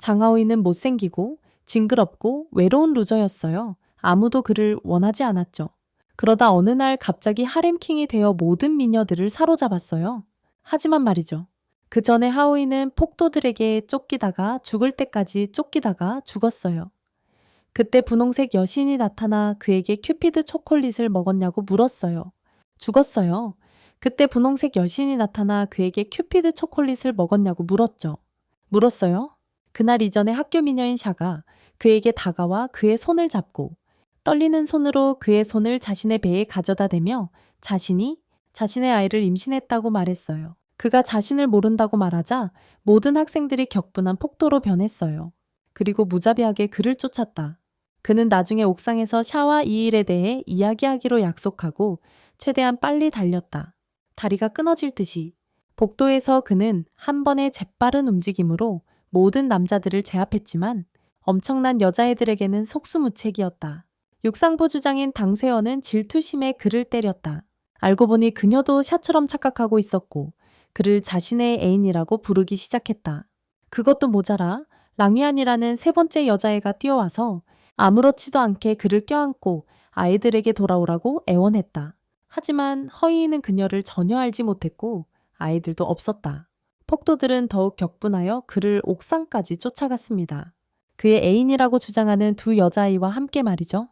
장하오이는 못생기고 징그럽고 외로운 루저였어요. 아무도 그를 원하지 않았죠. 그러다 어느 날 갑자기 하렘킹이 되어 모든 미녀들을 사로잡았어요. 하지만 말이죠. 그 전에 하오이는 폭도들에게 쫓기다가 죽을 때까지 쫓기다가 죽었어요. 그때 분홍색 여신이 나타나 그에게 큐피드 초콜릿을 먹었냐고 물었어요. 죽었어요. 그때 분홍색 여신이 나타나 그에게 큐피드 초콜릿을 먹었냐고 물었죠. 물었어요. 그날 이전에 학교 미녀인 샤가 그에게 다가와 그의 손을 잡고 떨리는 손으로 그의 손을 자신의 배에 가져다 대며 자신이 자신의 아이를 임신했다고 말했어요. 그가 자신을 모른다고 말하자 모든 학생들이 격분한 폭도로 변했어요. 그리고 무자비하게 그를 쫓았다. 그는 나중에 옥상에서 샤와 이 일에 대해 이야기하기로 약속하고 최대한 빨리 달렸다. 다리가 끊어질 듯이. 복도에서 그는 한 번의 재빠른 움직임으로 모든 남자들을 제압했지만 엄청난 여자애들에게는 속수무책이었다. 육상부 주장인 당쇠어는 질투심에 그를 때렸다. 알고 보니 그녀도 샤처럼 착각하고 있었고 그를 자신의 애인이라고 부르기 시작했다. 그것도 모자라 랑위안이라는 세 번째 여자애가 뛰어와서 아무렇지도 않게 그를 껴안고 아이들에게 돌아오라고 애원했다. 하지만 허이는 그녀를 전혀 알지 못했고 아이들도 없었다. 폭도들은 더욱 격분하여 그를 옥상까지 쫓아갔습니다. 그의 애인이라고 주장하는 두 여자아이와 함께 말이죠.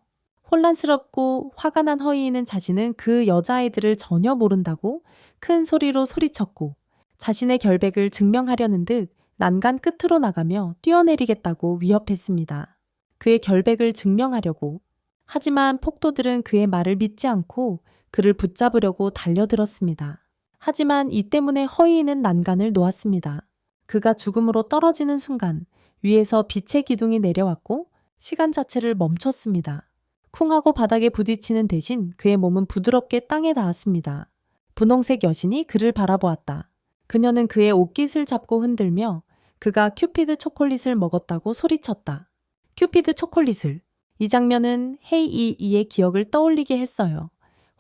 혼란스럽고 화가 난 허이는 자신은 그 여자아이들을 전혀 모른다고 큰 소리로 소리쳤고 자신의 결백을 증명하려는 듯 난간 끝으로 나가며 뛰어내리겠다고 위협했습니다. 그의 결백을 증명하려고. 하지만 폭도들은 그의 말을 믿지 않고 그를 붙잡으려고 달려들었습니다. 하지만 이 때문에 허이는 난간을 놓았습니다. 그가 죽음으로 떨어지는 순간 위에서 빛의 기둥이 내려왔고 시간 자체를 멈췄습니다. 쿵 하고 바닥에 부딪히는 대신 그의 몸은 부드럽게 땅에 닿았습니다. 분홍색 여신이 그를 바라보았다. 그녀는 그의 옷깃을 잡고 흔들며 그가 큐피드 초콜릿을 먹었다고 소리쳤다. 큐피드 초콜릿을. 이 장면은 헤이이의 기억을 떠올리게 했어요.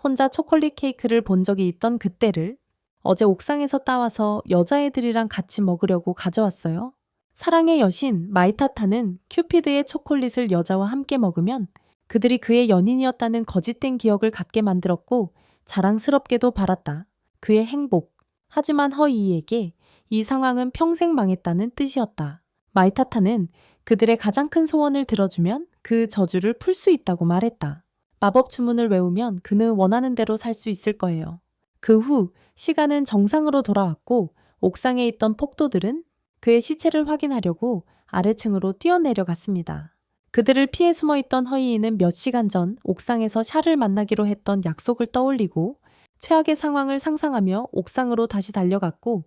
혼자 초콜릿 케이크를 본 적이 있던 그때를 어제 옥상에서 따와서 여자애들이랑 같이 먹으려고 가져왔어요. 사랑의 여신 마이타타는 큐피드의 초콜릿을 여자와 함께 먹으면 그들이 그의 연인이었다는 거짓된 기억을 갖게 만들었고 자랑스럽게도 바랐다. 그의 행복. 하지만 허이에게 이 상황은 평생 망했다는 뜻이었다. 마이타타는 그들의 가장 큰 소원을 들어주면 그 저주를 풀 수 있다고 말했다. 마법 주문을 외우면 그는 원하는 대로 살 수 있을 거예요. 그 후 시간은 정상으로 돌아왔고 옥상에 있던 폭도들은 그의 시체를 확인하려고 아래층으로 뛰어내려갔습니다. 그들을 피해 숨어있던 허이는 몇 시간 전 옥상에서 샤를 만나기로 했던 약속을 떠올리고 최악의 상황을 상상하며 옥상으로 다시 달려갔고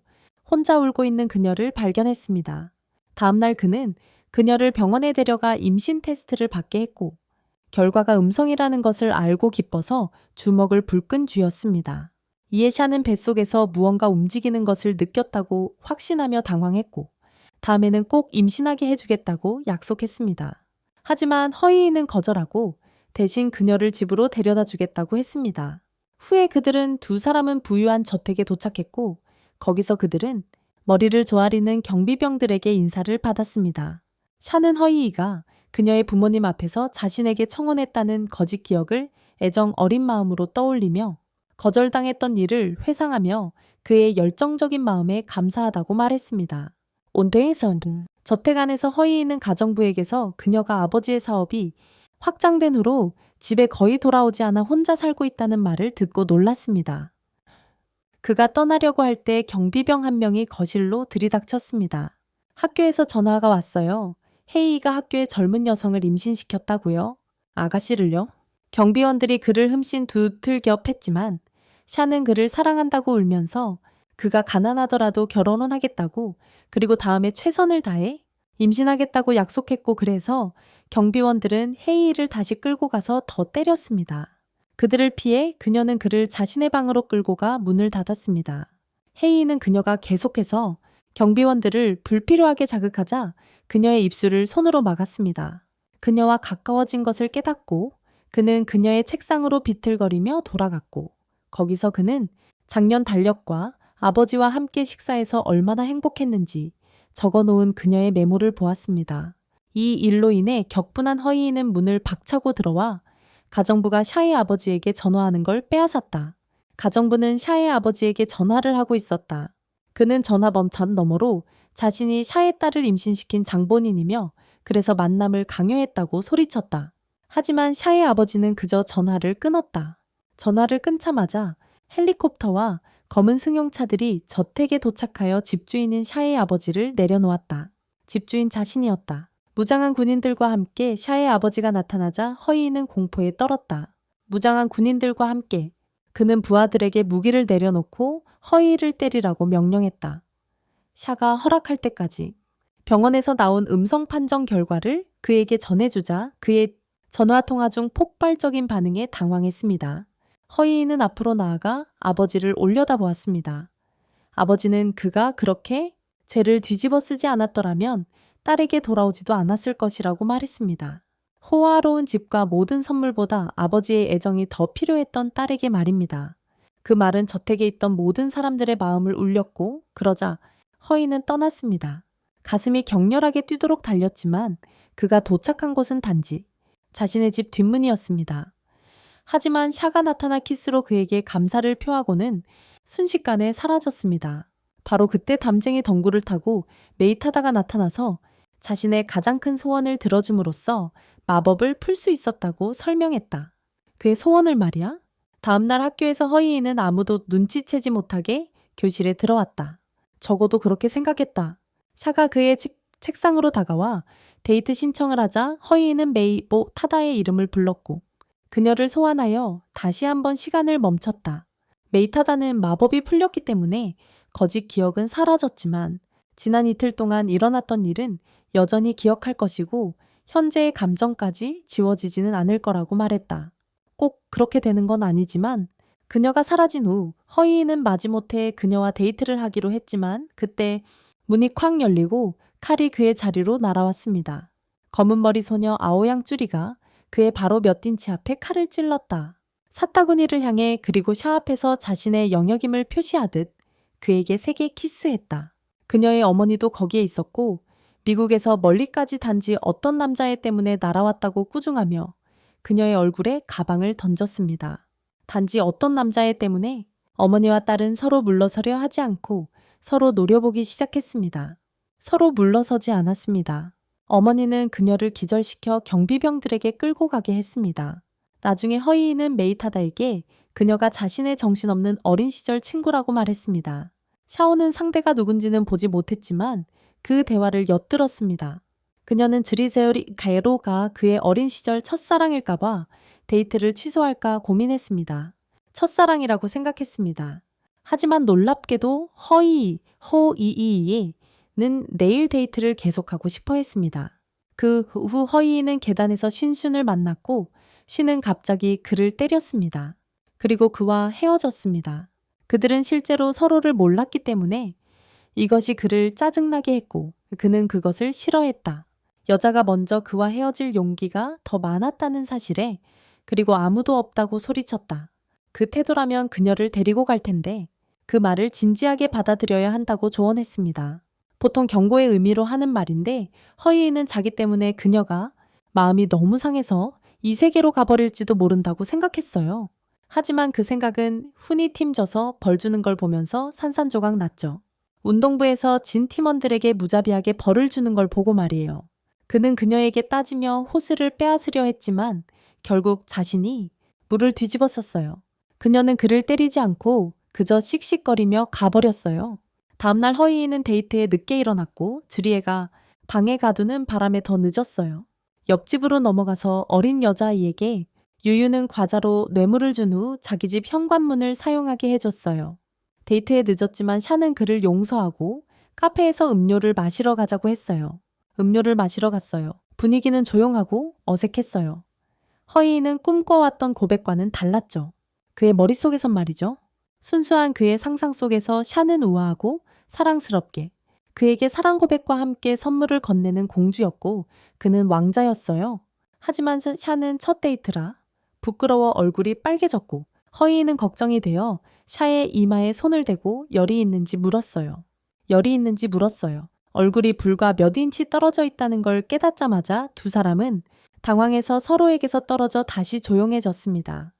혼자 울고 있는 그녀를 발견했습니다. 다음날 그는 그녀를 병원에 데려가 임신 테스트를 받게 했고 결과가 음성이라는 것을 알고 기뻐서 주먹을 불끈 쥐었습니다. 이에 샤는 뱃속에서 무언가 움직이는 것을 느꼈다고 확신하며 당황했고 다음에는 꼭 임신하게 해주겠다고 약속했습니다. 하지만 허이는 거절하고 대신 그녀를 집으로 데려다 주겠다고 했습니다. 후에 그들은 두 사람은 부유한 저택에 도착했고 거기서 그들은 머리를 조아리는 경비병들에게 인사를 받았습니다. 샤는 허이가 그녀의 부모님 앞에서 자신에게 청혼했다는 거짓 기억을 애정 어린 마음으로 떠올리며 거절당했던 일을 회상하며 그의 열정적인 마음에 감사하다고 말했습니다. 온데에서는 저택 안에서 허이는 가정부에게서 그녀가 아버지의 사업이 확장된 후로 집에 거의 돌아오지 않아 혼자 살고 있다는 말을 듣고 놀랐습니다. 그가 떠나려고 할 때 경비병 한 명이 거실로 들이닥쳤습니다. 학교에서 전화가 왔어요. 헤이가 학교에 젊은 여성을 임신시켰다고요? 아가씨를요? 경비원들이 그를 흠씬 두들겨 팼지만 샤는 그를 사랑한다고 울면서 그가 가난하더라도 결혼은 하겠다고 그리고 다음에 최선을 다해 임신하겠다고 약속했고 그래서 경비원들은 헤이를 다시 끌고 가서 더 때렸습니다. 그들을 피해 그녀는 그를 자신의 방으로 끌고 가 문을 닫았습니다. 헤이는 그녀가 계속해서 경비원들을 불필요하게 자극하자 그녀의 입술을 손으로 막았습니다. 그녀와 가까워진 것을 깨닫고 그는 그녀의 책상으로 비틀거리며 돌아갔고 거기서 그는 작년 달력과 아버지와 함께 식사해서 얼마나 행복했는지 적어놓은 그녀의 메모를 보았습니다. 이 일로 인해 격분한 허이인은 문을 박차고 들어와 가정부가 샤의 아버지에게 전화하는 걸 빼앗았다. 가정부는 샤의 아버지에게 전화를 하고 있었다. 그는 전화범찬 너머로 자신이 샤의 딸을 임신시킨 장본인이며 그래서 만남을 강요했다고 소리쳤다. 하지만 샤의 아버지는 그저 전화를 끊었다. 전화를 끊자마자 헬리콥터와 검은 승용차들이 저택에 도착하여 집주인인 샤의 아버지를 내려놓았다. 집주인 자신이었다. 무장한 군인들과 함께 샤의 아버지가 나타나자 허이인은 공포에 떨었다. 무장한 군인들과 함께 그는 부하들에게 무기를 내려놓고 허이를 때리라고 명령했다. 샤가 허락할 때까지. 병원에서 나온 음성 판정 결과를 그에게 전해주자 그의 전화통화 중 폭발적인 반응에 당황했습니다. 허이인은 앞으로 나아가 아버지를 올려다보았습니다. 아버지는 그가 그렇게 죄를 뒤집어 쓰지 않았더라면 딸에게 돌아오지도 않았을 것이라고 말했습니다. 호화로운 집과 모든 선물보다 아버지의 애정이 더 필요했던 딸에게 말입니다. 그 말은 저택에 있던 모든 사람들의 마음을 울렸고 그러자 허이는 떠났습니다. 가슴이 격렬하게 뛰도록 달렸지만 그가 도착한 곳은 단지 자신의 집 뒷문이었습니다. 하지만 샤가 나타나 키스로 그에게 감사를 표하고는 순식간에 사라졌습니다. 바로 그때 담쟁이 덩굴을 타고 메이타다가 나타나서 자신의 가장 큰 소원을 들어줌으로써 마법을 풀 수 있었다고 설명했다. 그의 소원을 말이야? 다음날 학교에서 허이인은 아무도 눈치채지 못하게 교실에 들어왔다. 적어도 그렇게 생각했다. 샤가 그의 책상으로 다가와 데이트 신청을 하자 허이인은 메이보 타다의 이름을 불렀고 그녀를 소환하여 다시 한번 시간을 멈췄다. 메이타다는 마법이 풀렸기 때문에 거짓 기억은 사라졌지만 지난 이틀 동안 일어났던 일은 여전히 기억할 것이고 현재의 감정까지 지워지지는 않을 거라고 말했다. 꼭 그렇게 되는 건 아니지만 그녀가 사라진 후 허이인은 마지못해 그녀와 데이트를 하기로 했지만 그때 문이 쾅 열리고 칼이 그의 자리로 날아왔습니다. 검은머리 소녀 아오양 쭈리가 그의 바로 몇 인치 앞에 칼을 찔렀다. 사타구니를 향해 그리고 샤 앞에서 자신의 영역임을 표시하듯 그에게 세게 키스했다. 그녀의 어머니도 거기에 있었고 미국에서 멀리까지 단지 어떤 남자애 때문에 날아왔다고 꾸중하며 그녀의 얼굴에 가방을 던졌습니다. 단지 어떤 남자애 때문에 어머니와 딸은 서로 물러서려 하지 않고 서로 노려보기 시작했습니다. 서로 물러서지 않았습니다. 어머니는 그녀를 기절시켜 경비병들에게 끌고 가게 했습니다. 나중에 허이인은 메이타다에게 그녀가 자신의 정신없는 어린 시절 친구라고 말했습니다. 샤오는 상대가 누군지는 보지 못했지만 그 대화를 엿들었습니다. 그녀는 드리세오리 가에로가 그의 어린 시절 첫사랑일까봐 데이트를 취소할까 고민했습니다. 첫사랑이라고 생각했습니다. 하지만 놀랍게도 호이이이는 내일 데이트를 계속하고 싶어 했습니다. 그 후 허이이는 계단에서 쉰슌을 만났고 쉰은 갑자기 그를 때렸습니다. 그리고 그와 헤어졌습니다. 그들은 실제로 서로를 몰랐기 때문에 이것이 그를 짜증나게 했고 그는 그것을 싫어했다. 여자가 먼저 그와 헤어질 용기가 더 많았다는 사실에 그리고 아무도 없다고 소리쳤다. 그 태도라면 그녀를 데리고 갈 텐데 그 말을 진지하게 받아들여야 한다고 조언했습니다. 보통 경고의 의미로 하는 말인데 허이인은 자기 때문에 그녀가 마음이 너무 상해서 이 세계로 가버릴지도 모른다고 생각했어요. 하지만 그 생각은 훈이 팀져서 벌 주는 걸 보면서 산산조각 났죠. 운동부에서 진 팀원들에게 무자비하게 벌을 주는 걸 보고 말이에요. 그는 그녀에게 따지며 호스를 빼앗으려 했지만 결국 자신이 물을 뒤집었었어요. 그녀는 그를 때리지 않고 그저 씩씩거리며 가버렸어요. 다음날 허이인은 데이트에 늦게 일어났고 주리에가 방에 가두는 바람에 더 늦었어요. 옆집으로 넘어가서 어린 여자아이에게 유유는 과자로 뇌물을 준 후 자기 집 현관문을 사용하게 해줬어요. 데이트에 늦었지만 샤는 그를 용서하고 카페에서 음료를 마시러 가자고 했어요. 음료를 마시러 갔어요. 분위기는 조용하고 어색했어요. 허이인은 꿈꿔왔던 고백과는 달랐죠. 그의 머릿속에선 말이죠. 순수한 그의 상상 속에서 샤는 우아하고 사랑스럽게 그에게 사랑 고백과 함께 선물을 건네는 공주였고 그는 왕자였어요. 하지만 샤는 첫 데이트라 부끄러워 얼굴이 빨개졌고 허이인은 걱정이 되어 샤의 이마에 손을 대고 열이 있는지 물었어요. 열이 있는지 물었어요. 얼굴이 불과 몇 인치 떨어져 있다는 걸 깨닫자마자 두 사람은 당황해서 서로에게서 떨어져 다시 조용해졌습니다.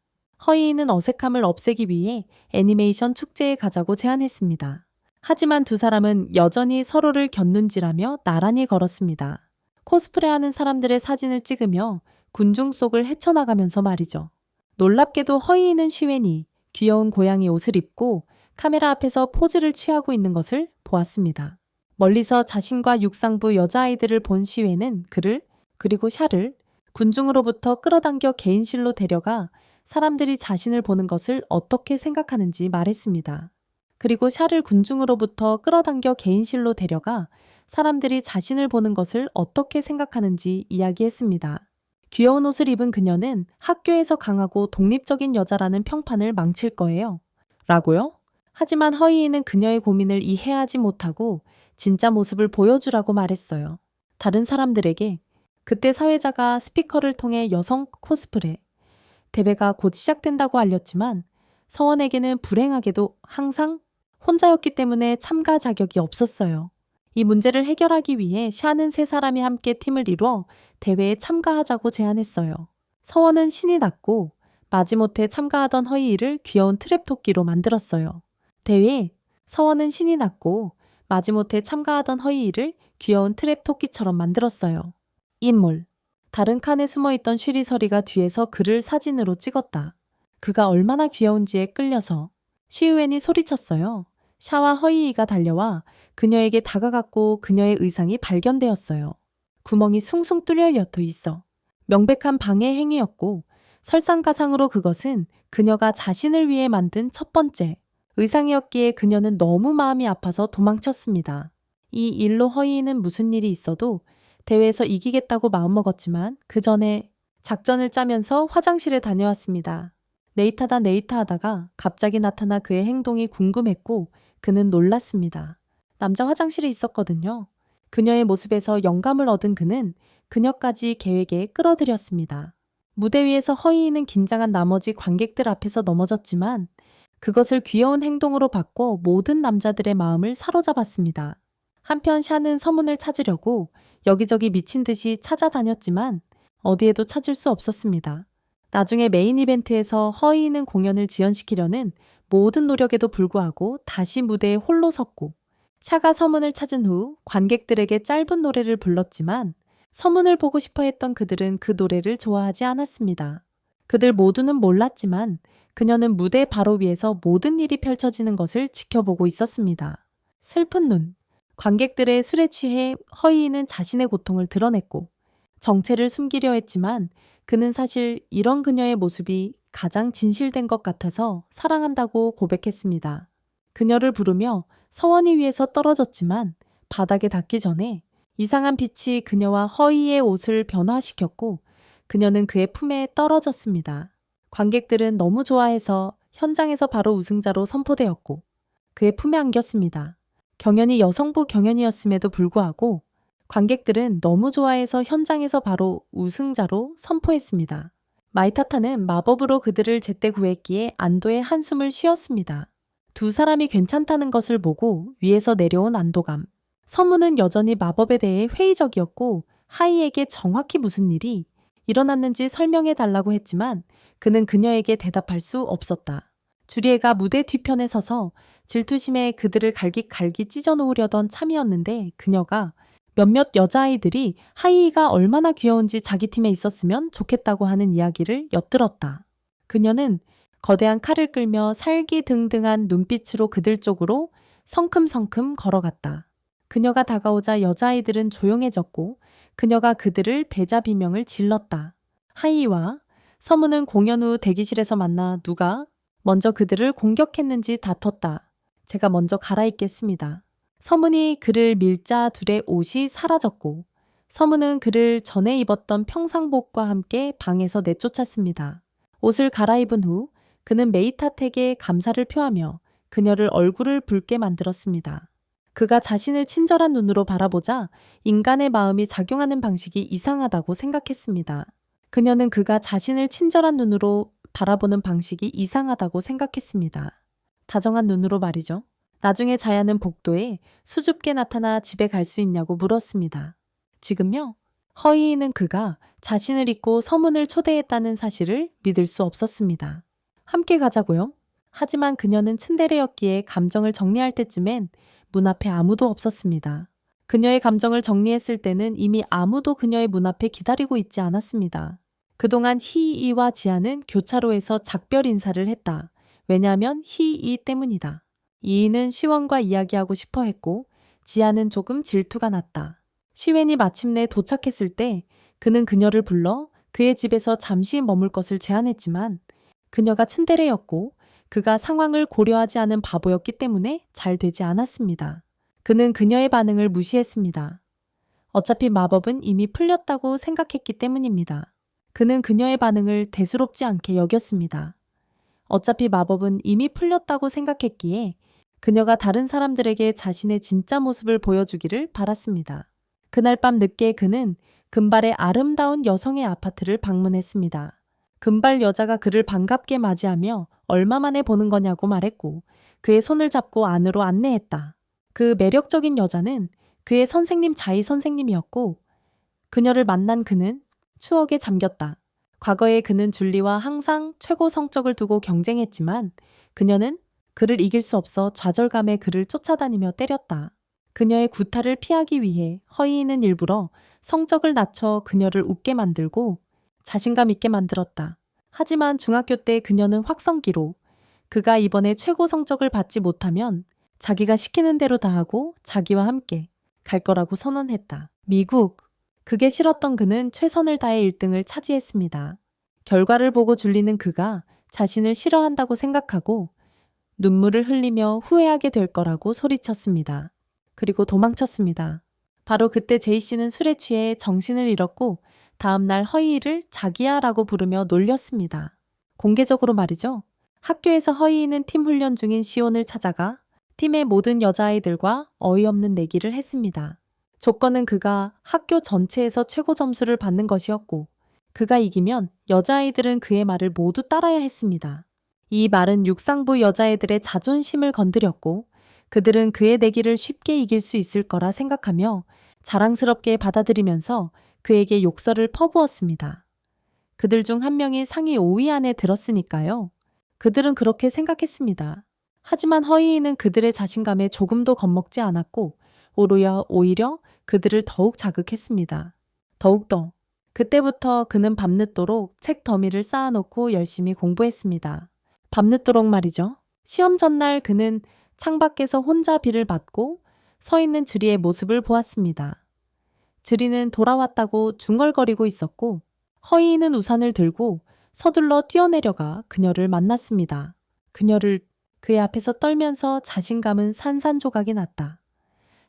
허이는 어색함을 없애기 위해 애니메이션 축제에 가자고 제안했습니다. 하지만 두 사람은 여전히 서로를 곁눈질하며 나란히 걸었습니다. 코스프레하는 사람들의 사진을 찍으며 군중 속을 헤쳐나가면서 말이죠. 놀랍게도 허이는 슈웬이 귀여운 고양이 옷을 입고 카메라 앞에서 포즈를 취하고 있는 것을 보았습니다. 멀리서 자신과 육상부 여자아이들을 본 슈웬은 그를 그리고 샤를 군중으로부터 끌어당겨 개인실로 데려가 사람들이 자신을 보는 것을 어떻게 생각하는지 말했습니다. 그리고 샤를 군중으로부터 끌어당겨 개인실로 데려가 사람들이 자신을 보는 것을 어떻게 생각하는지 이야기했습니다. 귀여운 옷을 입은 그녀는 학교에서 강하고 독립적인 여자라는 평판을 망칠 거예요. 라고요? 하지만 허이는 그녀의 고민을 이해하지 못하고 진짜 모습을 보여주라고 말했어요. 다른 사람들에게 그때 사회자가 스피커를 통해 여성 코스프레 대회가 곧 시작된다고 알렸지만 서원에게는 불행하게도 항상 혼자였기 때문에 참가 자격이 없었어요. 이 문제를 해결하기 위해 샤는 세 사람이 함께 팀을 이뤄 대회에 참가하자고 제안했어요. 서원은 신이 났고 마지못해 참가하던 허이를 귀여운 트랩토끼로 만들었어요. 대회에 서원은 신이 났고 마지못해 참가하던 허이를 귀여운 트랩토끼처럼 만들었어요. 인물 다른 칸에 숨어있던 쉬리서리가 뒤에서 그를 사진으로 찍었다. 그가 얼마나 귀여운지에 끌려서 시우엔이 소리쳤어요. 샤와 허이가 달려와 그녀에게 다가갔고 그녀의 의상이 발견되었어요. 구멍이 숭숭 뚫려 옅어 있어 명백한 방해 행위였고 설상가상으로 그것은 그녀가 자신을 위해 만든 첫 번째 의상이었기에 그녀는 너무 마음이 아파서 도망쳤습니다. 이 일로 허이는 무슨 일이 있어도 대회에서 이기겠다고 마음먹었지만 그 전에 작전을 짜면서 화장실에 다녀왔습니다. 네이타다 하다가 갑자기 나타나 그의 행동이 궁금했고 그는 놀랐습니다. 남자 화장실에 있었거든요. 그녀의 모습에서 영감을 얻은 그는 그녀까지 계획에 끌어들였습니다. 무대 위에서 허이는 긴장한 나머지 관객들 앞에서 넘어졌지만 그것을 귀여운 행동으로 바꿔 모든 남자들의 마음을 사로잡았습니다. 한편 샤는 서문을 찾으려고 여기저기 미친 듯이 찾아다녔지만 어디에도 찾을 수 없었습니다. 나중에 메인 이벤트에서 허이는 공연을 지연시키려는 모든 노력에도 불구하고 다시 무대에 홀로 섰고 샤가 서문을 찾은 후 관객들에게 짧은 노래를 불렀지만 서문을 보고 싶어 했던 그들은 그 노래를 좋아하지 않았습니다. 그들 모두는 몰랐지만 그녀는 무대 바로 위에서 모든 일이 펼쳐지는 것을 지켜보고 있었습니다. 슬픈 눈. 관객들의 술에 취해 허이는 자신의 고통을 드러냈고 정체를 숨기려 했지만 그는 사실 이런 그녀의 모습이 가장 진실된 것 같아서 사랑한다고 고백했습니다. 그녀를 부르며 서원이 위에서 떨어졌지만 바닥에 닿기 전에 이상한 빛이 그녀와 허이의 옷을 변화시켰고 그녀는 그의 품에 떨어졌습니다. 관객들은 너무 좋아해서 현장에서 바로 우승자로 선포되었고 그의 품에 안겼습니다. 경연이 여성부 경연이었음에도 불구하고 관객들은 너무 좋아해서 현장에서 바로 우승자로 선포했습니다. 마이타타는 마법으로 그들을 제때 구했기에 안도의 한숨을 쉬었습니다. 두 사람이 괜찮다는 것을 보고 위에서 내려온 안도감. 서문은 여전히 마법에 대해 회의적이었고 하이에게 정확히 무슨 일이 일어났는지 설명해 달라고 했지만 그는 그녀에게 대답할 수 없었다. 주리에가 무대 뒤편에 서서 질투심에 그들을 갈깃갈깃 찢어놓으려던 참이었는데 그녀가 몇몇 여자아이들이 하이가 얼마나 귀여운지 자기 팀에 있었으면 좋겠다고 하는 이야기를 엿들었다. 그녀는 거대한 칼을 끌며 살기등등한 눈빛으로 그들 쪽으로 성큼성큼 걸어갔다. 그녀가 다가오자 여자아이들은 조용해졌고 그녀가 그들을 배자 비명을 질렀다. 하이와 서문은 공연 후 대기실에서 만나 누가 먼저 그들을 공격했는지 다퉜다. 제가 먼저 갈아입겠습니다. 서문이 그를 밀자 둘의 옷이 사라졌고 서문은 그를 전에 입었던 평상복과 함께 방에서 내쫓았습니다. 옷을 갈아입은 후 그는 메이타텍에 감사를 표하며 그녀를 얼굴을 붉게 만들었습니다. 그가 자신을 친절한 눈으로 바라보자 인간의 마음이 작용하는 방식이 이상하다고 생각했습니다. 그녀는 그가 자신을 친절한 눈으로 바라보는 방식이 이상하다고 생각했습니다. 다정한 눈으로 말이죠. 나중에 자야는 복도에 수줍게 나타나 집에 갈 수 있냐고 물었습니다. 지금요? 허이는 그가 자신을 잊고 서문을 초대했다는 사실을 믿을 수 없었습니다. 함께 가자고요? 하지만 그녀는 츤데레였기에 감정을 정리할 때쯤엔 문 앞에 아무도 없었습니다. 그녀의 감정을 정리했을 때는 이미 아무도 그녀의 문 앞에 기다리고 있지 않았습니다. 그동안 희이와 지아는 교차로에서 작별 인사를 했다. 왜냐하면 희이 때문이다. 이이는 시원과 이야기하고 싶어 했고 지아는 조금 질투가 났다. 시웬이 마침내 도착했을 때 그는 그녀를 불러 그의 집에서 잠시 머물 것을 제안했지만 그녀가 츤데레였고 그가 상황을 고려하지 않은 바보였기 때문에 잘 되지 않았습니다. 그는 그녀의 반응을 무시했습니다. 어차피 마법은 이미 풀렸다고 생각했기 때문입니다. 그는 그녀의 반응을 대수롭지 않게 여겼습니다. 어차피 마법은 이미 풀렸다고 생각했기에 그녀가 다른 사람들에게 자신의 진짜 모습을 보여주기를 바랐습니다. 그날 밤 늦게 그는 금발의 아름다운 여성의 아파트를 방문했습니다. 금발 여자가 그를 반갑게 맞이하며 얼마 만에 보는 거냐고 말했고 그의 손을 잡고 안으로 안내했다. 그 매력적인 여자는 그의 선생님 자이 선생님이었고 그녀를 만난 그는 추억에 잠겼다. 과거에 그는 줄리와 항상 최고 성적을 두고 경쟁했지만 그녀는 그를 이길 수 없어 좌절감에 그를 쫓아다니며 때렸다. 그녀의 구타를 피하기 위해 허이는 일부러 성적을 낮춰 그녀를 웃게 만들고 자신감 있게 만들었다. 하지만 중학교 때 그녀는 확성기로 그가 이번에 최고 성적을 받지 못하면 자기가 시키는 대로 다 하고 자기와 함께 갈 거라고 선언했다. 미국. 그게 싫었던 그는 최선을 다해 1등을 차지했습니다. 결과를 보고 줄리는 그가 자신을 싫어한다고 생각하고 눈물을 흘리며 후회하게 될 거라고 소리쳤습니다. 그리고 도망쳤습니다. 바로 그때 제이 씨는 술에 취해 정신을 잃었고 다음날 허이를 자기야라고 부르며 놀렸습니다. 공개적으로 말이죠. 학교에서 허이는 팀 훈련 중인 시온을 찾아가 팀의 모든 여자아이들과 어이없는 내기를 했습니다. 조건은 그가 학교 전체에서 최고 점수를 받는 것이었고 그가 이기면 여자아이들은 그의 말을 모두 따라야 했습니다. 이 말은 육상부 여자애들의 자존심을 건드렸고 그들은 그의 내기를 쉽게 이길 수 있을 거라 생각하며 자랑스럽게 받아들이면서 그에게 욕설을 퍼부었습니다. 그들 중 한 명이 상위 5위 안에 들었으니까요. 그들은 그렇게 생각했습니다. 하지만 허이는 그들의 자신감에 조금도 겁먹지 않았고 오히려 그들을 더욱 자극했습니다. 더욱더 그때부터 그는 밤늦도록 책 더미를 쌓아놓고 열심히 공부했습니다. 밤늦도록 말이죠. 시험 전날 그는 창밖에서 혼자 비를 맞고 서 있는 주리의 모습을 보았습니다. 주리는 돌아왔다고 중얼거리고 있었고 허이는 우산을 들고 서둘러 뛰어내려가 그녀를 만났습니다. 그녀를 그의 앞에서 떨면서 자신감은 산산조각이 났다.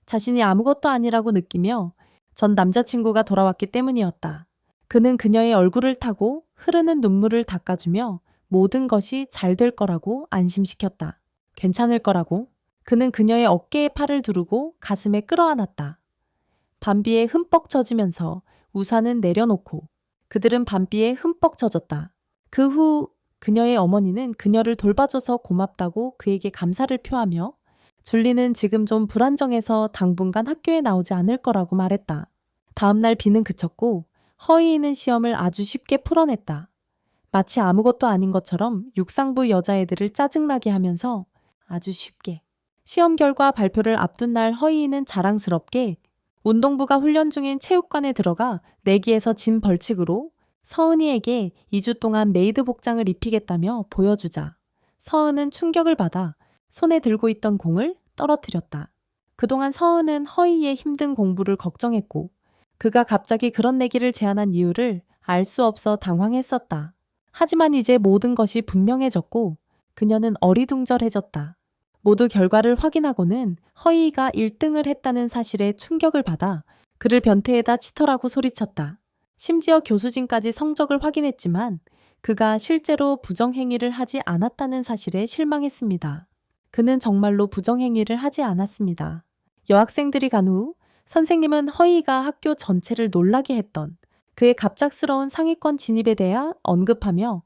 자신이 아무것도 아니라고 느끼며 전 남자친구가 돌아왔기 때문이었다. 그는 그녀의 얼굴을 타고 흐르는 눈물을 닦아주며 모든 것이 잘 될 거라고 안심시켰다. 괜찮을 거라고. 그는 그녀의 어깨에 팔을 두르고 가슴에 끌어안았다. 밤비에 흠뻑 젖으면서 우산은 내려놓고 그들은 밤비에 흠뻑 젖었다. 그 후 그녀의 어머니는 그녀를 돌봐줘서 고맙다고 그에게 감사를 표하며 줄리는 지금 좀 불안정해서 당분간 학교에 나오지 않을 거라고 말했다. 다음날 비는 그쳤고 허이는 시험을 아주 쉽게 풀어냈다. 마치 아무것도 아닌 것처럼 육상부 여자애들을 짜증나게 하면서 아주 쉽게. 시험 결과 발표를 앞둔 날 허이는 자랑스럽게 운동부가 훈련 중인 체육관에 들어가 내기에서 진 벌칙으로 서은이에게 2주 동안 메이드 복장을 입히겠다며 보여주자 서은은 충격을 받아 손에 들고 있던 공을 떨어뜨렸다. 그동안 서은은 허이의 힘든 공부를 걱정했고 그가 갑자기 그런 내기를 제안한 이유를 알 수 없어 당황했었다. 하지만 이제 모든 것이 분명해졌고 그녀는 어리둥절해졌다. 모두 결과를 확인하고는 허이가 1등을 했다는 사실에 충격을 받아 그를 변태에다 치터라고 소리쳤다. 심지어 교수진까지 성적을 확인했지만 그가 실제로 부정행위를 하지 않았다는 사실에 실망했습니다. 그는 정말로 부정행위를 하지 않았습니다. 여학생들이 간 후 선생님은 허이가 학교 전체를 놀라게 했던 그의 갑작스러운 상위권 진입에 대해 언급하며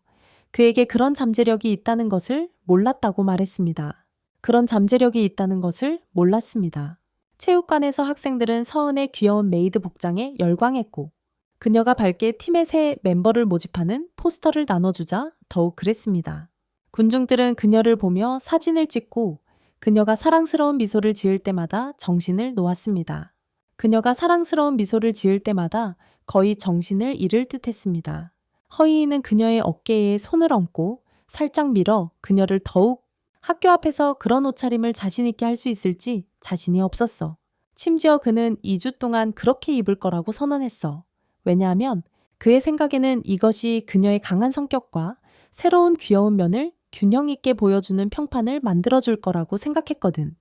그에게 그런 잠재력이 있다는 것을 몰랐다고 말했습니다. 그런 잠재력이 있다는 것을 몰랐습니다. 체육관에서 학생들은 서은의 귀여운 메이드 복장에 열광했고 그녀가 밝게 팀의 새 멤버를 모집하는 포스터를 나눠주자 더욱 그랬습니다. 군중들은 그녀를 보며 사진을 찍고 그녀가 사랑스러운 미소를 지을 때마다 정신을 놓았습니다. 그녀가 사랑스러운 미소를 지을 때마다 거의 정신을 잃을 듯 했습니다. 허이는 그녀의 어깨에 손을 얹고 살짝 밀어 그녀를 더욱 학교 앞에서 그런 옷차림을 자신있게 할 수 있을지 자신이 없었어. 심지어 그는 2주 동안 그렇게 입을 거라고 선언했어. 왜냐하면 그의 생각에는 이것이 그녀의 강한 성격과 새로운 귀여운 면을 균형 있게 보여주는 평판을 만들어줄 거라고 생각했거든.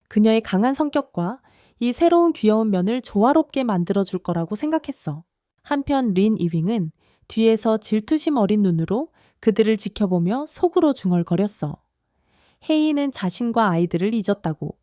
그녀의 강한 성격과 이 새로운 귀여운 면을 조화롭게 만들어줄 거라고 생각했어. 한편 린 이윙은 뒤에서 질투심 어린 눈으로 그들을 지켜보며 속으로 중얼거렸어. 헤이는 자신과 아이들을 잊었다고.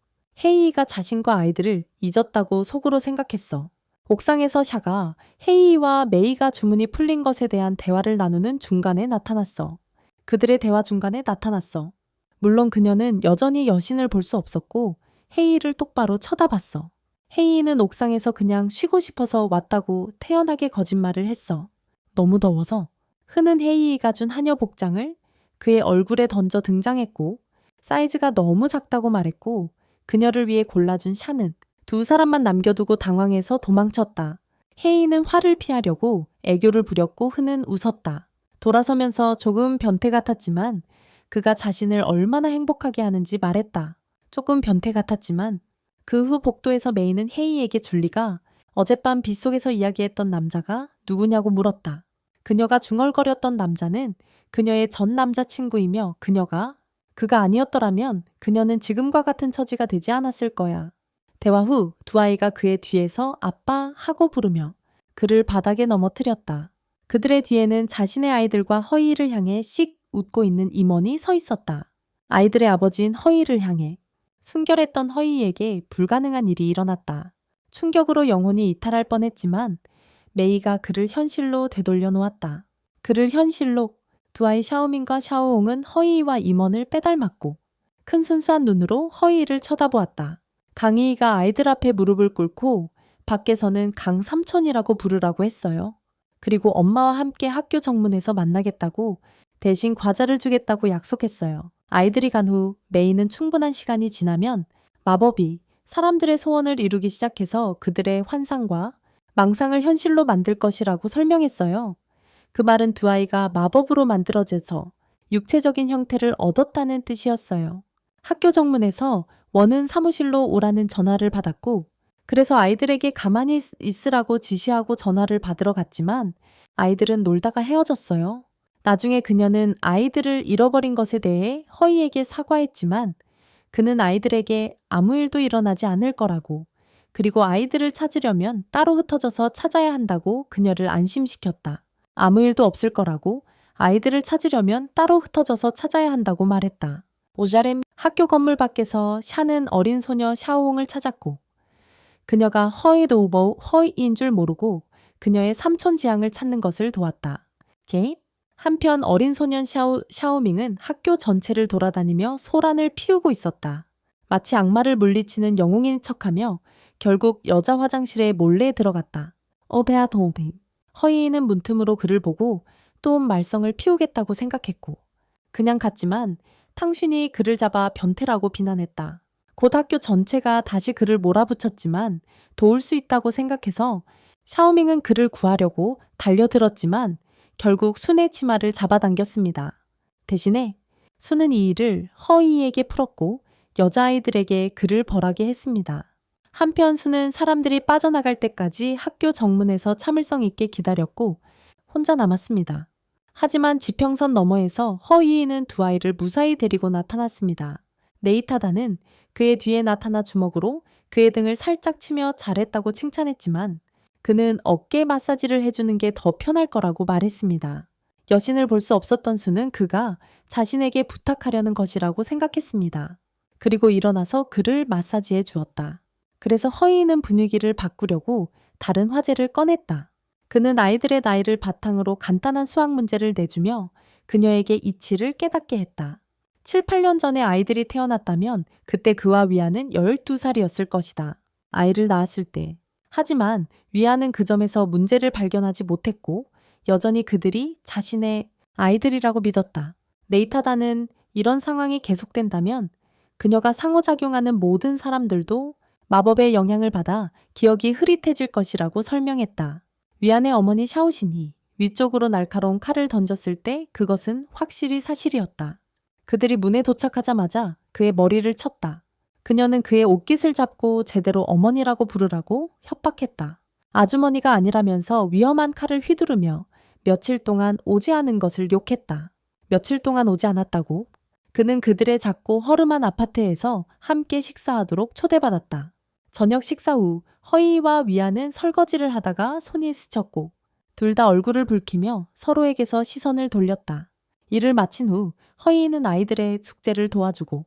헤이가 자신과 아이들을 잊었다고 속으로 생각했어. 옥상에서 샤가 헤이와 메이가 주문이 풀린 것에 대한 대화를 나누는 중간에 나타났어. 그들의 대화 중간에 나타났어. 물론 그녀는 여전히 여신을 볼 수 없었고 헤이를 똑바로 쳐다봤어. 헤이는 옥상에서 그냥 쉬고 싶어서 왔다고 태연하게 거짓말을 했어. 너무 더워서. 흐는 헤이가 준 하녀 복장을 그의 얼굴에 던져 등장했고 사이즈가 너무 작다고 말했고 그녀를 위해 골라준 샤는 두 사람만 남겨두고 당황해서 도망쳤다. 헤이는 화를 피하려고 애교를 부렸고 흐는 웃었다. 돌아서면서 조금 변태 같았지만 그가 자신을 얼마나 행복하게 하는지 말했다. 조금 변태 같았지만 그 후 복도에서 메이는 헤이에게 줄리가 어젯밤 빗속에서 이야기했던 남자가 누구냐고 물었다. 그녀가 중얼거렸던 남자는 그녀의 전 남자친구이며 그가 아니었더라면 그녀는 지금과 같은 처지가 되지 않았을 거야. 대화 후 두 아이가 그의 뒤에서 아빠 하고 부르며 그를 바닥에 넘어뜨렸다. 그들의 뒤에는 자신의 아이들과 허이를 향해 씩 웃고 있는 임원이 서 있었다. 아이들의 아버지인 허이를 향해. 순결했던 허이에게 불가능한 일이 일어났다. 충격으로 영혼이 이탈할 뻔했지만 메이가 그를 현실로 되돌려 놓았다. 그를 현실로. 두 아이 샤오민과 샤오홍은 허이와 임원을 빼닮았고 큰 순수한 눈으로 허이를 쳐다보았다. 강희이가 아이들 앞에 무릎을 꿇고 밖에서는 강 삼촌이라고 부르라고 했어요. 그리고 엄마와 함께 학교 정문에서 만나겠다고 대신 과자를 주겠다고 약속했어요. 아이들이 간 후 메이는 충분한 시간이 지나면 마법이 사람들의 소원을 이루기 시작해서 그들의 환상과 망상을 현실로 만들 것이라고 설명했어요. 그 말은 두 아이가 마법으로 만들어져서 육체적인 형태를 얻었다는 뜻이었어요. 학교 정문에서 원은 사무실로 오라는 전화를 받았고 그래서 아이들에게 가만히 있으라고 지시하고 전화를 받으러 갔지만 아이들은 놀다가 헤어졌어요. 나중에 그녀는 아이들을 잃어버린 것에 대해 허이에게 사과했지만 그는 아이들에게 아무 일도 일어나지 않을 거라고 그리고 아이들을 찾으려면 따로 흩어져서 찾아야 한다고 그녀를 안심시켰다. 아무 일도 없을 거라고 아이들을 찾으려면 따로 흩어져서 찾아야 한다고 말했다. 오자렘 학교 건물 밖에서 샤는 어린 소녀 샤오홍을 찾았고 그녀가 허이인 줄 모르고 그녀의 삼촌 지향을 찾는 것을 도왔다. 개입? 한편 어린 소년 샤오밍은 학교 전체를 돌아다니며 소란을 피우고 있었다. 마치 악마를 물리치는 영웅인 척하며 결국 여자 화장실에 몰래 들어갔다. 베아동빙. 허이는 문틈으로 그를 보고 또 말썽을 피우겠다고 생각했고 그냥 갔지만 탕슌이 그를 잡아 변태라고 비난했다. 곧 학교 전체가 다시 그를 몰아붙였지만 도울 수 있다고 생각해서 샤오밍은 그를 구하려고 달려들었지만 결국 순의 치마를 잡아당겼습니다. 대신에 순은 이 일을 허이에게 풀었고 여자아이들에게 그를 벌하게 했습니다. 한편 순은 사람들이 빠져나갈 때까지 학교 정문에서 참을성 있게 기다렸고 혼자 남았습니다. 하지만 지평선 너머에서 허이는 두 아이를 무사히 데리고 나타났습니다. 네이타다는 그의 뒤에 나타나 주먹으로 그의 등을 살짝 치며 잘했다고 칭찬했지만 그는 어깨 마사지를 해주는 게 더 편할 거라고 말했습니다. 여신을 볼 수 없었던 수는 그가 자신에게 부탁하려는 것이라고 생각했습니다. 그리고 일어나서 그를 마사지해 주었다. 그래서 허이는 분위기를 바꾸려고 다른 화제를 꺼냈다. 그는 아이들의 나이를 바탕으로 간단한 수학 문제를 내주며 그녀에게 이치를 깨닫게 했다. 7, 8년 전에 아이들이 태어났다면 그때 그와 위안은 12살이었을 것이다. 아이를 낳았을 때. 하지만 위안은 그 점에서 문제를 발견하지 못했고 여전히 그들이 자신의 아이들이라고 믿었다. 네이타다는 이런 상황이 계속된다면 그녀가 상호작용하는 모든 사람들도 마법의 영향을 받아 기억이 흐릿해질 것이라고 설명했다. 위안의 어머니 샤오신이 위쪽으로 날카로운 칼을 던졌을 때 그것은 확실히 사실이었다. 그들이 문에 도착하자마자 그의 머리를 쳤다. 그녀는 그의 옷깃을 잡고 제대로 어머니라고 부르라고 협박했다. 아주머니가 아니라면서 위험한 칼을 휘두르며 며칠 동안 오지 않은 것을 욕했다. 며칠 동안 오지 않았다고? 그는 그들의 작고 허름한 아파트에서 함께 식사하도록 초대받았다. 저녁 식사 후 허이와 위안은 설거지를 하다가 손이 스쳤고 둘 다 얼굴을 붉히며 서로에게서 시선을 돌렸다. 일을 마친 후 허이는 아이들의 숙제를 도와주고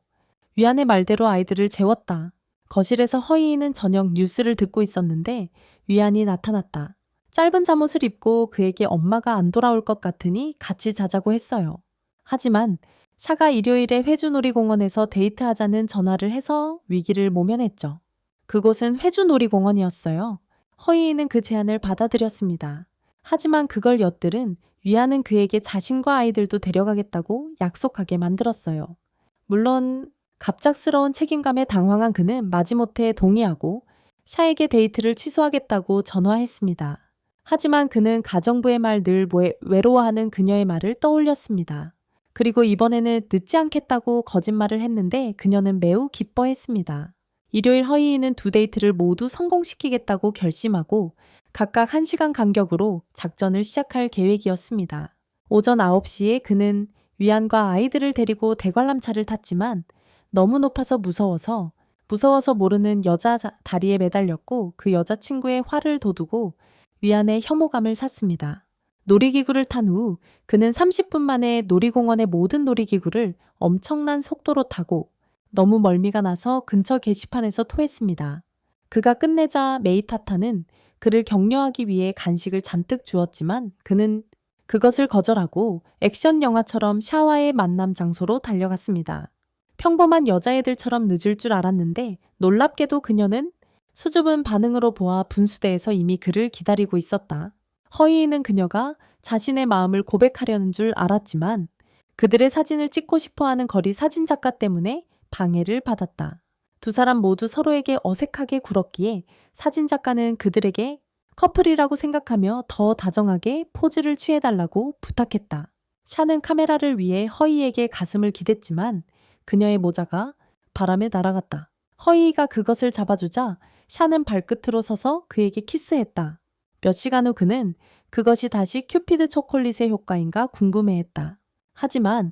위안의 말대로 아이들을 재웠다. 거실에서 허이는 저녁 뉴스를 듣고 있었는데 위안이 나타났다. 짧은 잠옷을 입고 그에게 엄마가 안 돌아올 것 같으니 같이 자자고 했어요. 하지만 샤가 일요일에 회주놀이공원에서 데이트하자는 전화를 해서 위기를 모면했죠. 그곳은 회주놀이공원이었어요. 허이는 그 제안을 받아들였습니다. 하지만 그걸 엿들은 위안은 그에게 자신과 아이들도 데려가겠다고 약속하게 만들었어요. 물론 갑작스러운 책임감에 당황한 그는 마지못해 동의하고 샤에게 데이트를 취소하겠다고 전화했습니다. 하지만 그는 가정부의 말 늘 외로워하는 그녀의 말을 떠올렸습니다. 그리고 이번에는 늦지 않겠다고 거짓말을 했는데 그녀는 매우 기뻐했습니다. 일요일 허이는 두 데이트를 모두 성공시키겠다고 결심하고 각각 1시간 간격으로 작전을 시작할 계획이었습니다. 오전 9시에 그는 위안과 아이들을 데리고 대관람차를 탔지만 너무 높아서 무서워서 모르는 여자 다리에 매달렸고 그 여자친구의 화를 돋우고 위안의 혐오감을 샀습니다. 놀이기구를 탄 후 그는 30분 만에 놀이공원의 모든 놀이기구를 엄청난 속도로 타고 너무 멀미가 나서 근처 게시판에서 토했습니다. 그가 끝내자 메이타타는 그를 격려하기 위해 간식을 잔뜩 주었지만 그는 그것을 거절하고 액션 영화처럼 샤와의 만남 장소로 달려갔습니다. 평범한 여자애들처럼 늦을 줄 알았는데 놀랍게도 그녀는 수줍은 반응으로 보아 분수대에서 이미 그를 기다리고 있었다. 허이는 그녀가 자신의 마음을 고백하려는 줄 알았지만 그들의 사진을 찍고 싶어하는 거리 사진작가 때문에 방해를 받았다. 두 사람 모두 서로에게 어색하게 굴었기에 사진작가는 그들에게 커플이라고 생각하며 더 다정하게 포즈를 취해달라고 부탁했다. 샤는 카메라를 위해 허이에게 가슴을 기댔지만 그녀의 모자가 바람에 날아갔다. 허이가 그것을 잡아주자 샤는 발끝으로 서서 그에게 키스했다. 몇 시간 후 그는 그것이 다시 큐피드 초콜릿의 효과인가 궁금해했다. 하지만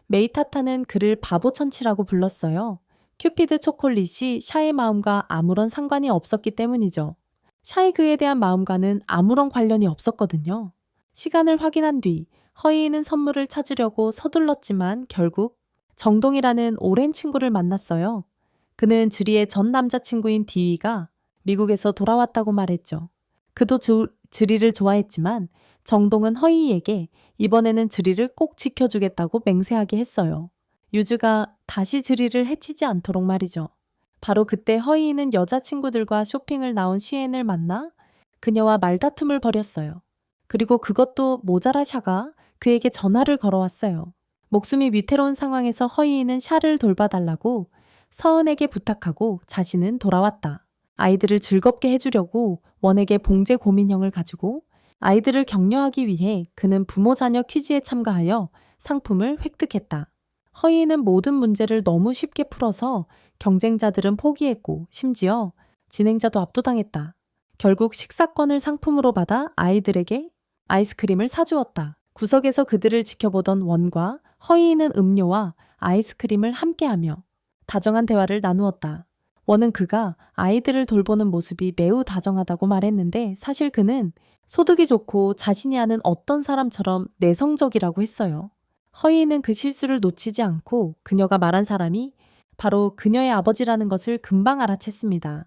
메이타타는 그를 바보천치라고 불렀어요. 큐피드 초콜릿이 샤의 마음과 아무런 상관이 없었기 때문이죠. 샤의 그에 대한 마음과는 아무런 관련이 없었거든요. 시간을 확인한 뒤 허이는 선물을 찾으려고 서둘렀지만 결국 정동이라는 오랜 친구를 만났어요. 그는 주리의 전 남자친구인 디위가 미국에서 돌아왔다고 말했죠. 그도 주리를 좋아했지만 정동은 허이에게 이번에는 주리를 꼭 지켜주겠다고 맹세하게 했어요. 유주가 다시 주리를 해치지 않도록 말이죠. 바로 그때 허이는 여자친구들과 쇼핑을 나온 시엔을 만나 그녀와 말다툼을 벌였어요. 그리고 그것도 모자라 샤가 그에게 전화를 걸어왔어요. 목숨이 위태로운 상황에서 허이는 샤를 돌봐달라고 서은에게 부탁하고 자신은 돌아왔다. 아이들을 즐겁게 해주려고 원에게 봉제 고민형을 가지고 아이들을 격려하기 위해 그는 부모 자녀 퀴즈에 참가하여 상품을 획득했다. 허이는 모든 문제를 너무 쉽게 풀어서 경쟁자들은 포기했고 심지어 진행자도 압도당했다. 결국 식사권을 상품으로 받아 아이들에게 아이스크림을 사주었다. 구석에서 그들을 지켜보던 원과 허이는 음료와 아이스크림을 함께하며 다정한 대화를 나누었다. 원은 그가 아이들을 돌보는 모습이 매우 다정하다고 말했는데 사실 그는 소득이 좋고 자신이 아는 어떤 사람처럼 내성적이라고 했어요. 허이는 그 실수를 놓치지 않고 그녀가 말한 사람이 바로 그녀의 아버지라는 것을 금방 알아챘습니다.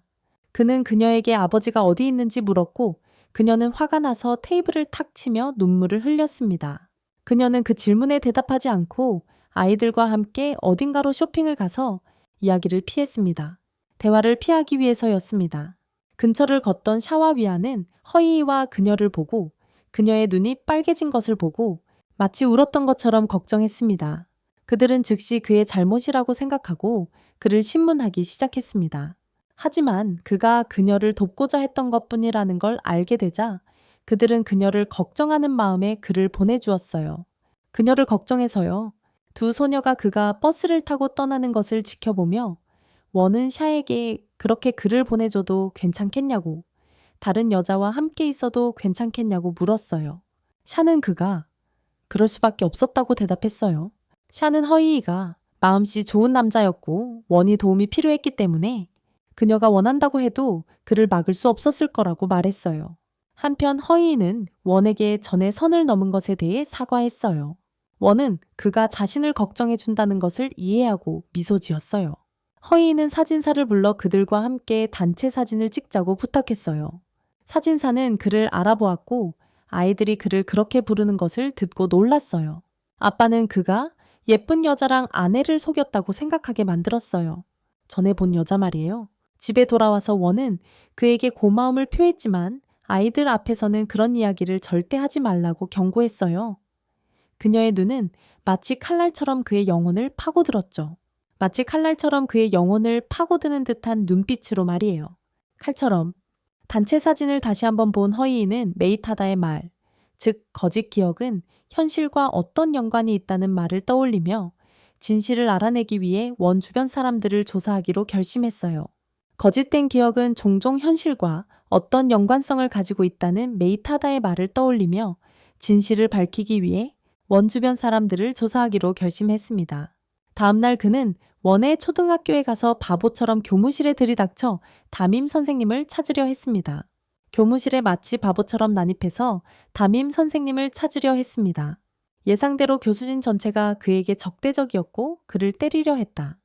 그는 그녀에게 아버지가 어디 있는지 물었고 그녀는 화가 나서 테이블을 탁 치며 눈물을 흘렸습니다. 그녀는 그 질문에 대답하지 않고 아이들과 함께 어딘가로 쇼핑을 가서 이야기를 피했습니다. 대화를 피하기 위해서였습니다. 근처를 걷던 샤와위아는 허이와 그녀를 보고 그녀의 눈이 빨개진 것을 보고 마치 울었던 것처럼 걱정했습니다. 그들은 즉시 그의 잘못이라고 생각하고 그를 신문하기 시작했습니다. 하지만 그가 그녀를 돕고자 했던 것뿐이라는 걸 알게 되자 그들은 그녀를 걱정하는 마음에 그를 보내주었어요. 그녀를 걱정해서요. 두 소녀가 그가 버스를 타고 떠나는 것을 지켜보며 원은 샤에게 그렇게 그를 보내줘도 괜찮겠냐고, 다른 여자와 함께 있어도 괜찮겠냐고 물었어요. 샤는 그가 그럴 수밖에 없었다고 대답했어요. 샤는 허이이가 마음씨 좋은 남자였고 원이 도움이 필요했기 때문에 그녀가 원한다고 해도 그를 막을 수 없었을 거라고 말했어요. 한편 허이이는 원에게 전에 선을 넘은 것에 대해 사과했어요. 원은 그가 자신을 걱정해 준다는 것을 이해하고 미소 지었어요. 허이이는 사진사를 불러 그들과 함께 단체 사진을 찍자고 부탁했어요. 사진사는 그를 알아보았고 아이들이 그를 그렇게 부르는 것을 듣고 놀랐어요. 아빠는 그가 예쁜 여자랑 아내를 속였다고 생각하게 만들었어요. 전에 본 여자 말이에요. 집에 돌아와서 원은 그에게 고마움을 표했지만 아이들 앞에서는 그런 이야기를 절대 하지 말라고 경고했어요. 그녀의 눈은 마치 칼날처럼 그의 영혼을 파고들었죠. 마치 칼날처럼 그의 영혼을 파고드는 듯한 눈빛으로 말이에요. 칼처럼. 단체 사진을 다시 한번 본 허이이는 메이타다의 말, 즉 거짓 기억은 현실과 어떤 연관이 있다는 말을 떠올리며 진실을 알아내기 위해 원 주변 사람들을 조사하기로 결심했어요. 거짓된 기억은 종종 현실과 어떤 연관성을 가지고 있다는 메이타다의 말을 떠올리며 진실을 밝히기 위해 원 주변 사람들을 조사하기로 결심했습니다. 다음날 그는 원의 초등학교에 가서 바보처럼 교무실에 들이닥쳐 담임 선생님을 찾으려 했습니다. 교무실에 마치 바보처럼 난입해서 담임 선생님을 찾으려 했습니다. 예상대로 교수진 전체가 그에게 적대적이었고 그를 때리려 했다.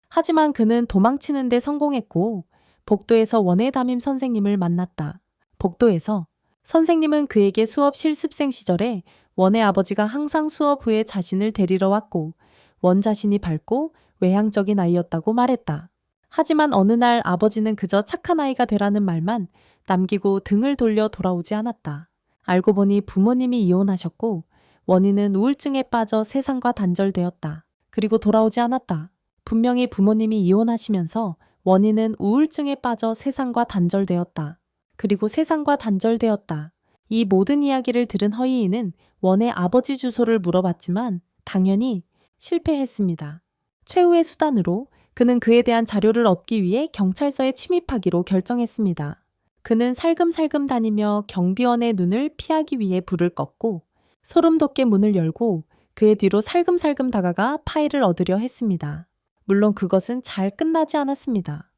하지만 그는 도망치는 데 성공했고 복도에서 원의 담임 선생님을 만났다. 복도에서 선생님은 그에게 수업 실습생 시절에 원의 아버지가 항상 수업 후에 자신을 데리러 왔고 원 자신이 밝고 외향적인 아이였다고 말했다. 하지만 어느 날 아버지는 그저 착한 아이가 되라는 말만 남기고 등을 돌려 돌아오지 않았다. 알고 보니 부모님이 이혼하셨고 원희는 우울증에 빠져 세상과 단절되었다. 그리고 돌아오지 않았다. 분명히 부모님이 이혼하시면서 원희는 우울증에 빠져 세상과 단절되었다. 그리고 세상과 단절되었다. 이 모든 이야기를 들은 허이이는 원의 아버지 주소를 물어봤지만 당연히 실패했습니다. 최후의 수단으로 그는 그에 대한 자료를 얻기 위해 경찰서에 침입하기로 결정했습니다. 그는 살금살금 다니며 경비원의 눈을 피하기 위해 불을 껐고 소름 돋게 문을 열고 그의 뒤로 살금살금 다가가 파일을 얻으려 했습니다. 물론 그것은 잘 끝나지 않았습니다.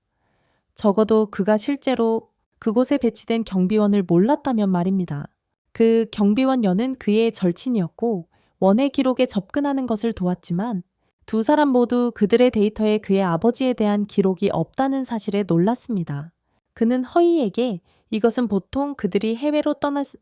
적어도 그가 실제로 그곳에 배치된 경비원을 몰랐다면 말입니다. 그 경비원 여는 그의 절친이었고 원의 기록에 접근하는 것을 도왔지만 두 사람 모두 그들의 데이터에 그의 아버지에 대한 기록이 없다는 사실에 놀랐습니다. 그는 허이에게 이것은 보통 그들이 해외로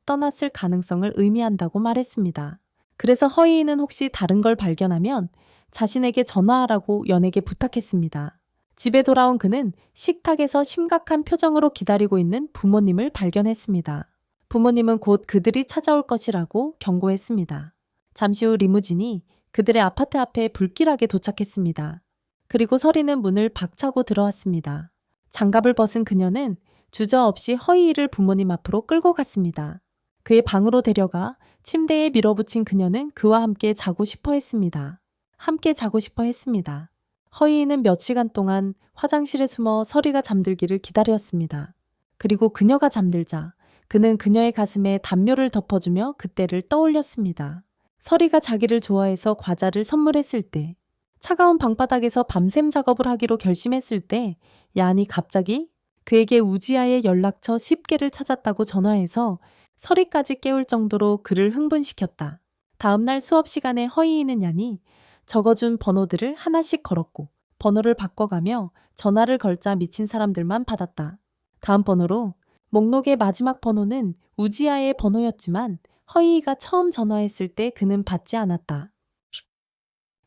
떠났을 가능성을 의미한다고 말했습니다. 그래서 허이는 혹시 다른 걸 발견하면 자신에게 전화하라고 연에게 부탁했습니다. 집에 돌아온 그는 식탁에서 심각한 표정으로 기다리고 있는 부모님을 발견했습니다. 부모님은 곧 그들이 찾아올 것이라고 경고했습니다. 잠시 후 리무진이 그들의 아파트 앞에 불길하게 도착했습니다. 그리고 서리는 문을 박차고 들어왔습니다. 장갑을 벗은 그녀는 주저없이 허이를 부모님 앞으로 끌고 갔습니다. 그의 방으로 데려가 침대에 밀어붙인 그녀는 그와 함께 자고 싶어 했습니다. 함께 자고 싶어 했습니다. 허이는 몇 시간 동안 화장실에 숨어 서리가 잠들기를 기다렸습니다. 그리고 그녀가 잠들자 그는 그녀의 가슴에 담요를 덮어주며 그때를 떠올렸습니다. 서리가 자기를 좋아해서 과자를 선물했을 때, 차가운 방바닥에서 밤샘 작업을 하기로 결심했을 때 야한이 갑자기 그에게 우지아의 연락처 10개를 찾았다고 전화해서 서리까지 깨울 정도로 그를 흥분시켰다. 다음날 수업 시간에 허이이는 얀이 적어준 번호들을 하나씩 걸었고 번호를 바꿔가며 전화를 걸자 미친 사람들만 받았다. 다음 번호로 목록의 마지막 번호는 우지아의 번호였지만 허이이가 처음 전화했을 때 그는 받지 않았다.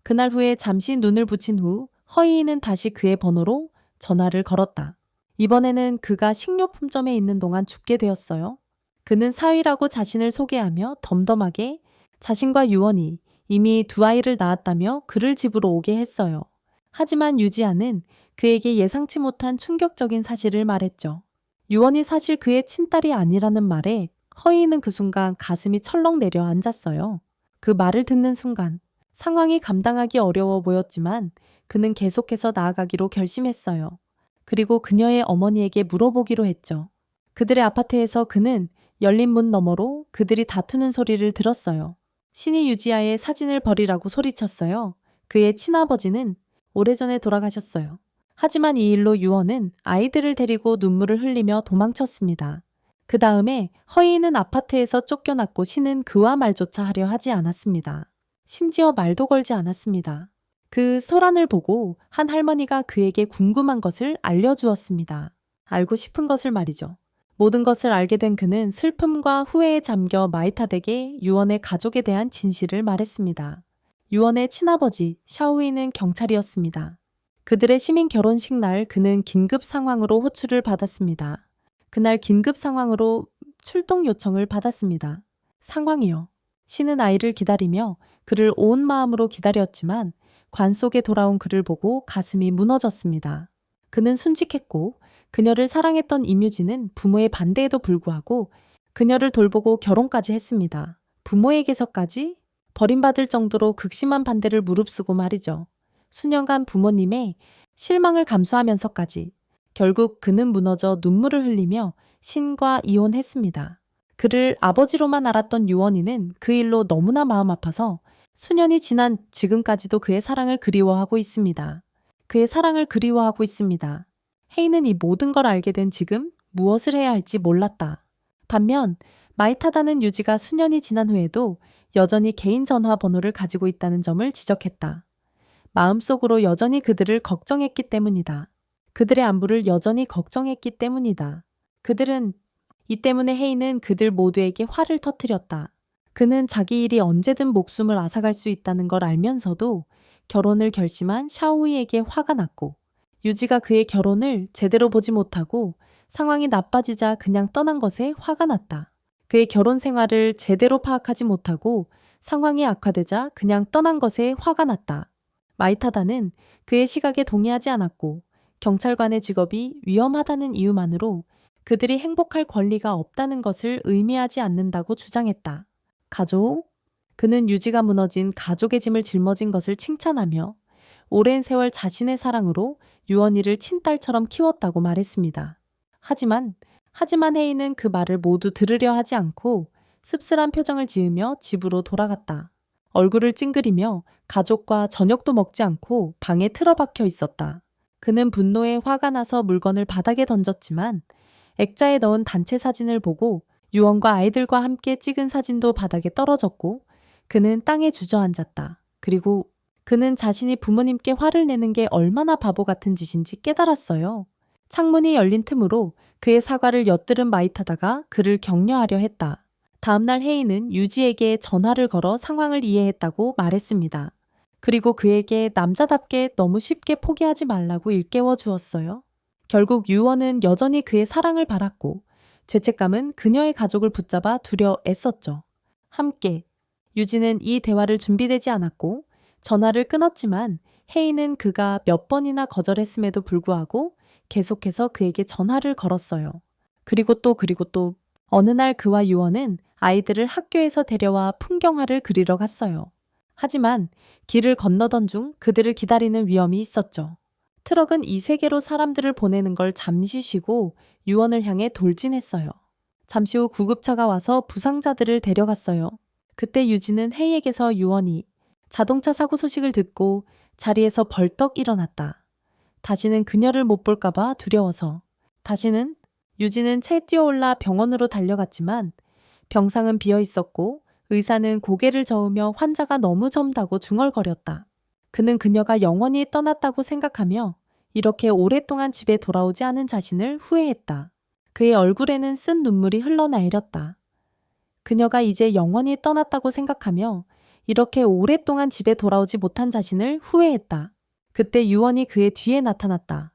그날 후에 잠시 눈을 붙인 후 허이인은 다시 그의 번호로 전화를 걸었다. 이번에는 그가 식료품점에 있는 동안 죽게 되었어요. 그는 사위라고 자신을 소개하며 덤덤하게 자신과 유언이 이미 두 아이를 낳았다며 그를 집으로 오게 했어요. 하지만 유지아는 그에게 예상치 못한 충격적인 사실을 말했죠. 유언이 사실 그의 친딸이 아니라는 말에 허이는 그 순간 가슴이 철렁 내려앉았어요. 그 말을 듣는 순간 상황이 감당하기 어려워 보였지만 그는 계속해서 나아가기로 결심했어요. 그리고 그녀의 어머니에게 물어보기로 했죠. 그들의 아파트에서 그는 열린 문 너머로 그들이 다투는 소리를 들었어요. 신이 유지아의 사진을 버리라고 소리쳤어요. 그의 친아버지는 오래전에 돌아가셨어요. 하지만 이 일로 유언은 아이들을 데리고 눈물을 흘리며 도망쳤습니다. 그 다음에 허이는 아파트에서 쫓겨났고 신은 그와 말조차 하려 하지 않았습니다. 심지어 말도 걸지 않았습니다. 그 소란을 보고 한 할머니가 그에게 궁금한 것을 알려주었습니다. 알고 싶은 것을 말이죠. 모든 것을 알게 된 그는 슬픔과 후회에 잠겨 마이타덱에 유언의 가족에 대한 진실을 말했습니다. 유언의 친아버지 샤오이는 경찰이었습니다. 그들의 시민 결혼식 날 그는 긴급 상황으로 호출을 받았습니다. 그날 긴급 상황으로 출동 요청을 받았습니다. 상황이요. 신은 아이를 기다리며 그를 온 마음으로 기다렸지만 관 속에 돌아온 그를 보고 가슴이 무너졌습니다. 그는 순직했고 그녀를 사랑했던 임유진은 부모의 반대에도 불구하고 그녀를 돌보고 결혼까지 했습니다. 부모에게서까지 버림받을 정도로 극심한 반대를 무릅쓰고 말이죠. 수년간 부모님의 실망을 감수하면서까지 결국 그는 무너져 눈물을 흘리며 신과 이혼했습니다. 그를 아버지로만 알았던 유언이는 그 일로 너무나 마음 아파서 수년이 지난 지금까지도 그의 사랑을 그리워하고 있습니다. 그의 사랑을 그리워하고 있습니다. 헤이는 이 모든 걸 알게 된 지금 무엇을 해야 할지 몰랐다. 반면 마이타다는 유지가 수년이 지난 후에도 여전히 개인 전화번호를 가지고 있다는 점을 지적했다. 마음속으로 여전히 그들을 걱정했기 때문이다. 그들의 안부를 여전히 걱정했기 때문이다. 그들은 이 때문에 헤이는 그들 모두에게 화를 터뜨렸다. 그는 자기 일이 언제든 목숨을 앗아갈 수 있다는 걸 알면서도 결혼을 결심한 샤오이에게 화가 났고 유지가 그의 결혼을 제대로 보지 못하고 상황이 나빠지자 그냥 떠난 것에 화가 났다. 그의 결혼 생활을 제대로 파악하지 못하고 상황이 악화되자 그냥 떠난 것에 화가 났다. 마이타다는 그의 시각에 동의하지 않았고 경찰관의 직업이 위험하다는 이유만으로 그들이 행복할 권리가 없다는 것을 의미하지 않는다고 주장했다. 가족? 그는 유지가 무너진 가족의 짐을 짊어진 것을 칭찬하며 오랜 세월 자신의 사랑으로 유언이를 친딸처럼 키웠다고 말했습니다. 하지만 헤이는 그 말을 모두 들으려 하지 않고 씁쓸한 표정을 지으며 집으로 돌아갔다. 얼굴을 찡그리며 가족과 저녁도 먹지 않고 방에 틀어박혀 있었다. 그는 분노에 화가 나서 물건을 바닥에 던졌지만 액자에 넣은 단체 사진을 보고 유언과 아이들과 함께 찍은 사진도 바닥에 떨어졌고 그는 땅에 주저앉았다. 그리고 그는 자신이 부모님께 화를 내는 게 얼마나 바보 같은 짓인지 깨달았어요. 창문이 열린 틈으로 그의 사과를 엿들은 마이타다가 그를 격려하려 했다. 다음날 헤이는 유지에게 전화를 걸어 상황을 이해했다고 말했습니다. 그리고 그에게 남자답게 너무 쉽게 포기하지 말라고 일깨워 주었어요. 결국 유언은 여전히 그의 사랑을 바랐고 죄책감은 그녀의 가족을 붙잡아 두려 애썼죠. 함께 유지는 이 대화를 준비되지 않았고 전화를 끊었지만 헤이는 그가 몇 번이나 거절했음에도 불구하고 계속해서 그에게 전화를 걸었어요. 그리고 또 어느 날 그와 유언은 아이들을 학교에서 데려와 풍경화를 그리러 갔어요. 하지만 길을 건너던 중 그들을 기다리는 위험이 있었죠. 트럭은 이 세계로 사람들을 보내는 걸 잠시 쉬고 유언을 향해 돌진했어요. 잠시 후 구급차가 와서 부상자들을 데려갔어요. 그때 유지는 헤이에게서 유언이 자동차 사고 소식을 듣고 자리에서 벌떡 일어났다. 다시는 그녀를 못 볼까봐 두려워서. 유지는 채 뛰어올라 병원으로 달려갔지만 병상은 비어 있었고 의사는 고개를 저으며 환자가 너무 젊다고 중얼거렸다. 그는 그녀가 영원히 떠났다고 생각하며 이렇게 오랫동안 집에 돌아오지 않은 자신을 후회했다. 그의 얼굴에는 쓴 눈물이 흘러내렸다. 그녀가 이제 영원히 떠났다고 생각하며 이렇게 오랫동안 집에 돌아오지 못한 자신을 후회했다. 그때 유언이 그의 뒤에 나타났다.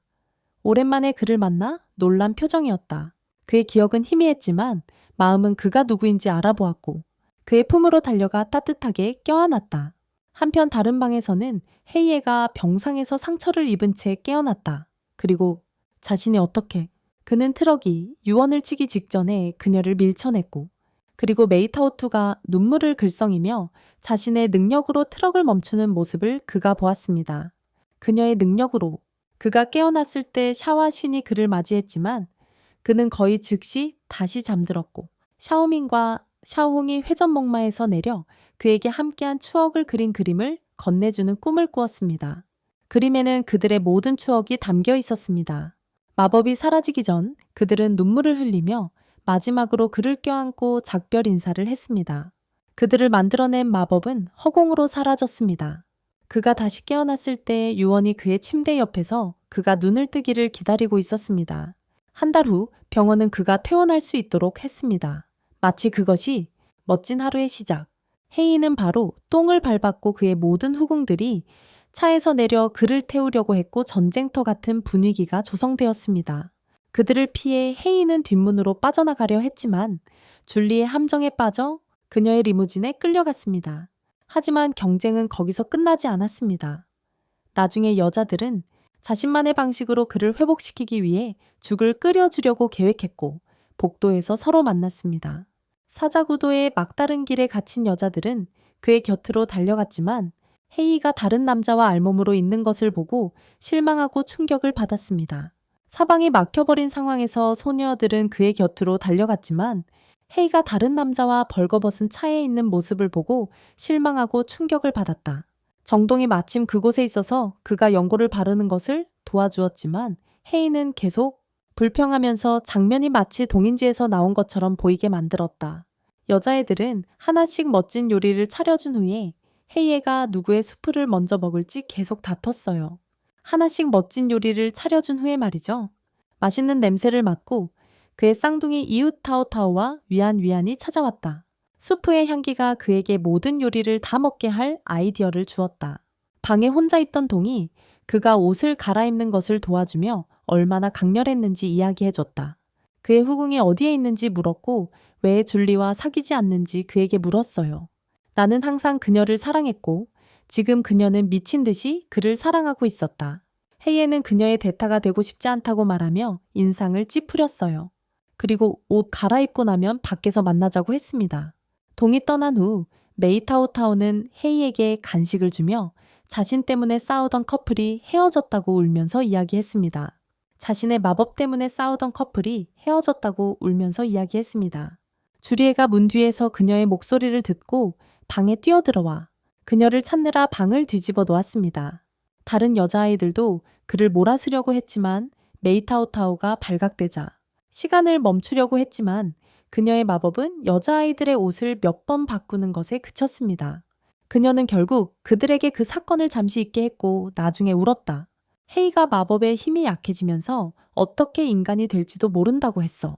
오랜만에 그를 만나 놀란 표정이었다. 그의 기억은 희미했지만 마음은 그가 누구인지 알아보았고 그의 품으로 달려가 따뜻하게 껴안았다. 한편 다른 방에서는 헤이에가 병상에서 상처를 입은 채 깨어났다. 그리고 자신이 어떻게 그는 트럭이 유언을 치기 직전에 그녀를 밀쳐냈고 그리고 메이타오투가 눈물을 글썽이며 자신의 능력으로 트럭을 멈추는 모습을 그가 보았습니다. 그녀의 능력으로 그가 깨어났을 때 샤와슌이 그를 맞이했지만 그는 거의 즉시 다시 잠들었고 샤오민과 샤오홍이 회전목마에서 내려 그에게 함께한 추억을 그린 그림을 건네주는 꿈을 꾸었습니다. 그림에는 그들의 모든 추억이 담겨 있었습니다. 마법이 사라지기 전 그들은 눈물을 흘리며 마지막으로 그를 껴안고 작별 인사를 했습니다. 그들을 만들어낸 마법은 허공으로 사라졌습니다. 그가 다시 깨어났을 때 유언이 그의 침대 옆에서 그가 눈을 뜨기를 기다리고 있었습니다. 한 달 후 병원은 그가 퇴원할 수 있도록 했습니다. 마치 그것이 멋진 하루의 시작. 헤이는 바로 똥을 밟았고 그의 모든 후궁들이 차에서 내려 그를 태우려고 했고 전쟁터 같은 분위기가 조성되었습니다. 그들을 피해 헤이는 뒷문으로 빠져나가려 했지만 줄리의 함정에 빠져 그녀의 리무진에 끌려갔습니다. 하지만 경쟁은 거기서 끝나지 않았습니다. 나중에 여자들은 자신만의 방식으로 그를 회복시키기 위해 죽을 끓여주려고 계획했고 복도에서 서로 만났습니다. 사자구도의 막다른 길에 갇힌 여자들은 그의 곁으로 달려갔지만 헤이가 다른 남자와 알몸으로 있는 것을 보고 실망하고 충격을 받았습니다. 사방이 막혀버린 상황에서 소녀들은 그의 곁으로 달려갔지만 헤이가 다른 남자와 벌거벗은 차에 있는 모습을 보고 실망하고 충격을 받았다. 정동이 마침 그곳에 있어서 그가 연고를 바르는 것을 도와주었지만 헤이는 계속 불평하면서 장면이 마치 동인지에서 나온 것처럼 보이게 만들었다. 여자애들은 하나씩 멋진 요리를 차려준 후에 헤이에가 누구의 수프를 먼저 먹을지 계속 다퉜어요. 하나씩 멋진 요리를 차려준 후에 말이죠. 맛있는 냄새를 맡고 그의 쌍둥이 이웃타오타오와 위안이 찾아왔다. 수프의 향기가 그에게 모든 요리를 다 먹게 할 아이디어를 주었다. 방에 혼자 있던 동이 그가 옷을 갈아입는 것을 도와주며 얼마나 강렬했는지 이야기해줬다. 그의 후궁이 어디에 있는지 물었고 왜 줄리와 사귀지 않는지 그에게 물었어요. 나는 항상 그녀를 사랑했고 지금 그녀는 미친 듯이 그를 사랑하고 있었다. 헤이에는 그녀의 대타가 되고 싶지 않다고 말하며 인상을 찌푸렸어요. 그리고 옷 갈아입고 나면 밖에서 만나자고 했습니다. 동이 떠난 후 메이타오타오는 헤이에게 간식을 주며 자신 때문에 싸우던 커플이 헤어졌다고 울면서 이야기했습니다. 자신의 마법 때문에 싸우던 커플이 헤어졌다고 울면서 이야기했습니다. 주리에가 문 뒤에서 그녀의 목소리를 듣고 방에 뛰어들어와 그녀를 찾느라 방을 뒤집어 놓았습니다. 다른 여자아이들도 그를 몰아쓰려고 했지만 메이타오타오가 발각되자 시간을 멈추려고 했지만 그녀의 마법은 여자아이들의 옷을 몇 번 바꾸는 것에 그쳤습니다. 그녀는 결국 그들에게 그 사건을 잠시 잊게 했고 나중에 울었다. 헤이가 마법의 힘이 약해지면서 어떻게 인간이 될지도 모른다고 했어.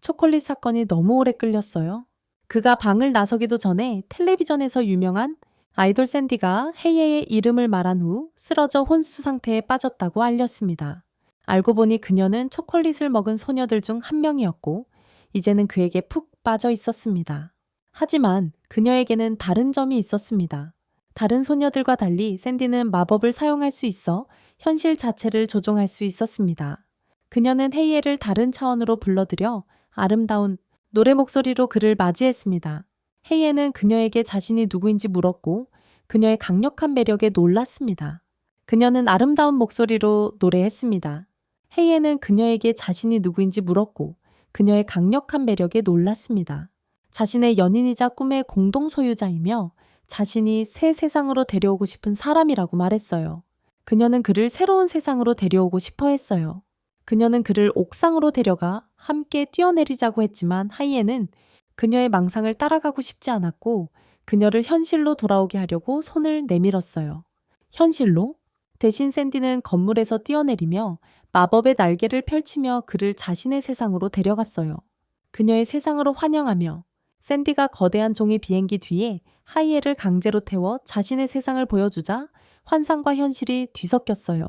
초콜릿 사건이 너무 오래 끌렸어요. 그가 방을 나서기도 전에 텔레비전에서 유명한 아이돌 샌디가 헤이의 이름을 말한 후 쓰러져 혼수 상태에 빠졌다고 알렸습니다. 알고 보니 그녀는 초콜릿을 먹은 소녀들 중 한 명이었고 이제는 그에게 푹 빠져 있었습니다. 하지만 그녀에게는 다른 점이 있었습니다. 다른 소녀들과 달리 샌디는 마법을 사용할 수 있어 현실 자체를 조종할 수 있었습니다. 그녀는 헤이에를 다른 차원으로 불러들여 아름다운 노래 목소리로 그를 맞이했습니다. 헤이에는 그녀에게 자신이 누구인지 물었고 그녀의 강력한 매력에 놀랐습니다. 그녀는 아름다운 목소리로 노래했습니다. 헤이에는 그녀에게 자신이 누구인지 물었고 그녀의 강력한 매력에 놀랐습니다. 자신의 연인이자 꿈의 공동 소유자이며 자신이 새 세상으로 데려오고 싶은 사람이라고 말했어요. 그녀는 그를 새로운 세상으로 데려오고 싶어 했어요. 그녀는 그를 옥상으로 데려가 함께 뛰어내리자고 했지만 하이에는 그녀의 망상을 따라가고 싶지 않았고 그녀를 현실로 돌아오게 하려고 손을 내밀었어요. 현실로? 대신 샌디는 건물에서 뛰어내리며 마법의 날개를 펼치며 그를 자신의 세상으로 데려갔어요. 그녀의 세상으로 환영하며 샌디가 거대한 종이 비행기 뒤에 하이에를 강제로 태워 자신의 세상을 보여주자 환상과 현실이 뒤섞였어요.